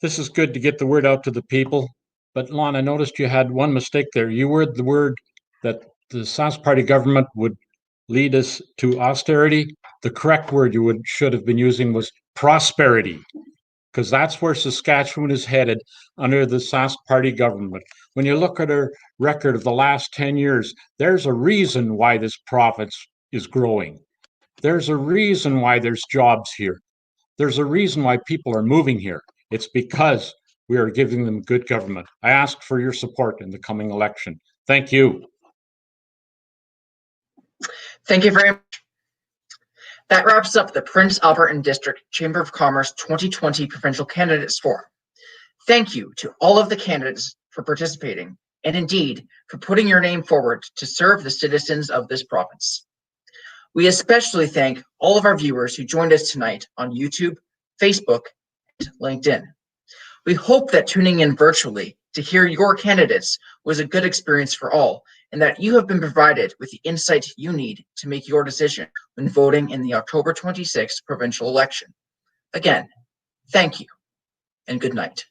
This is good to get the word out to the people. But Lon, I noticed you had one mistake there. You word the word that the Sask Party government would lead us to austerity. The correct word you should have been using was prosperity, because that's where Saskatchewan is headed under the Sask Party government. When you look at our record of the last 10 years, there's a reason why this province is growing. There's a reason why there's jobs here. There's a reason why people are moving here. It's because we are giving them good government. I ask for your support in the coming election. Thank you. Thank you very much. That wraps up the Prince Albertan District Chamber of Commerce 2020 Provincial Candidates Forum. Thank you to all of the candidates for participating, and indeed for putting your name forward to serve the citizens of this province. We especially thank all of our viewers who joined us tonight on YouTube, Facebook, and LinkedIn. We hope that tuning in virtually to hear your candidates was a good experience for all, and that you have been provided with the insight you need to make your decision when voting in the October 26th provincial election. Again, thank you and good night.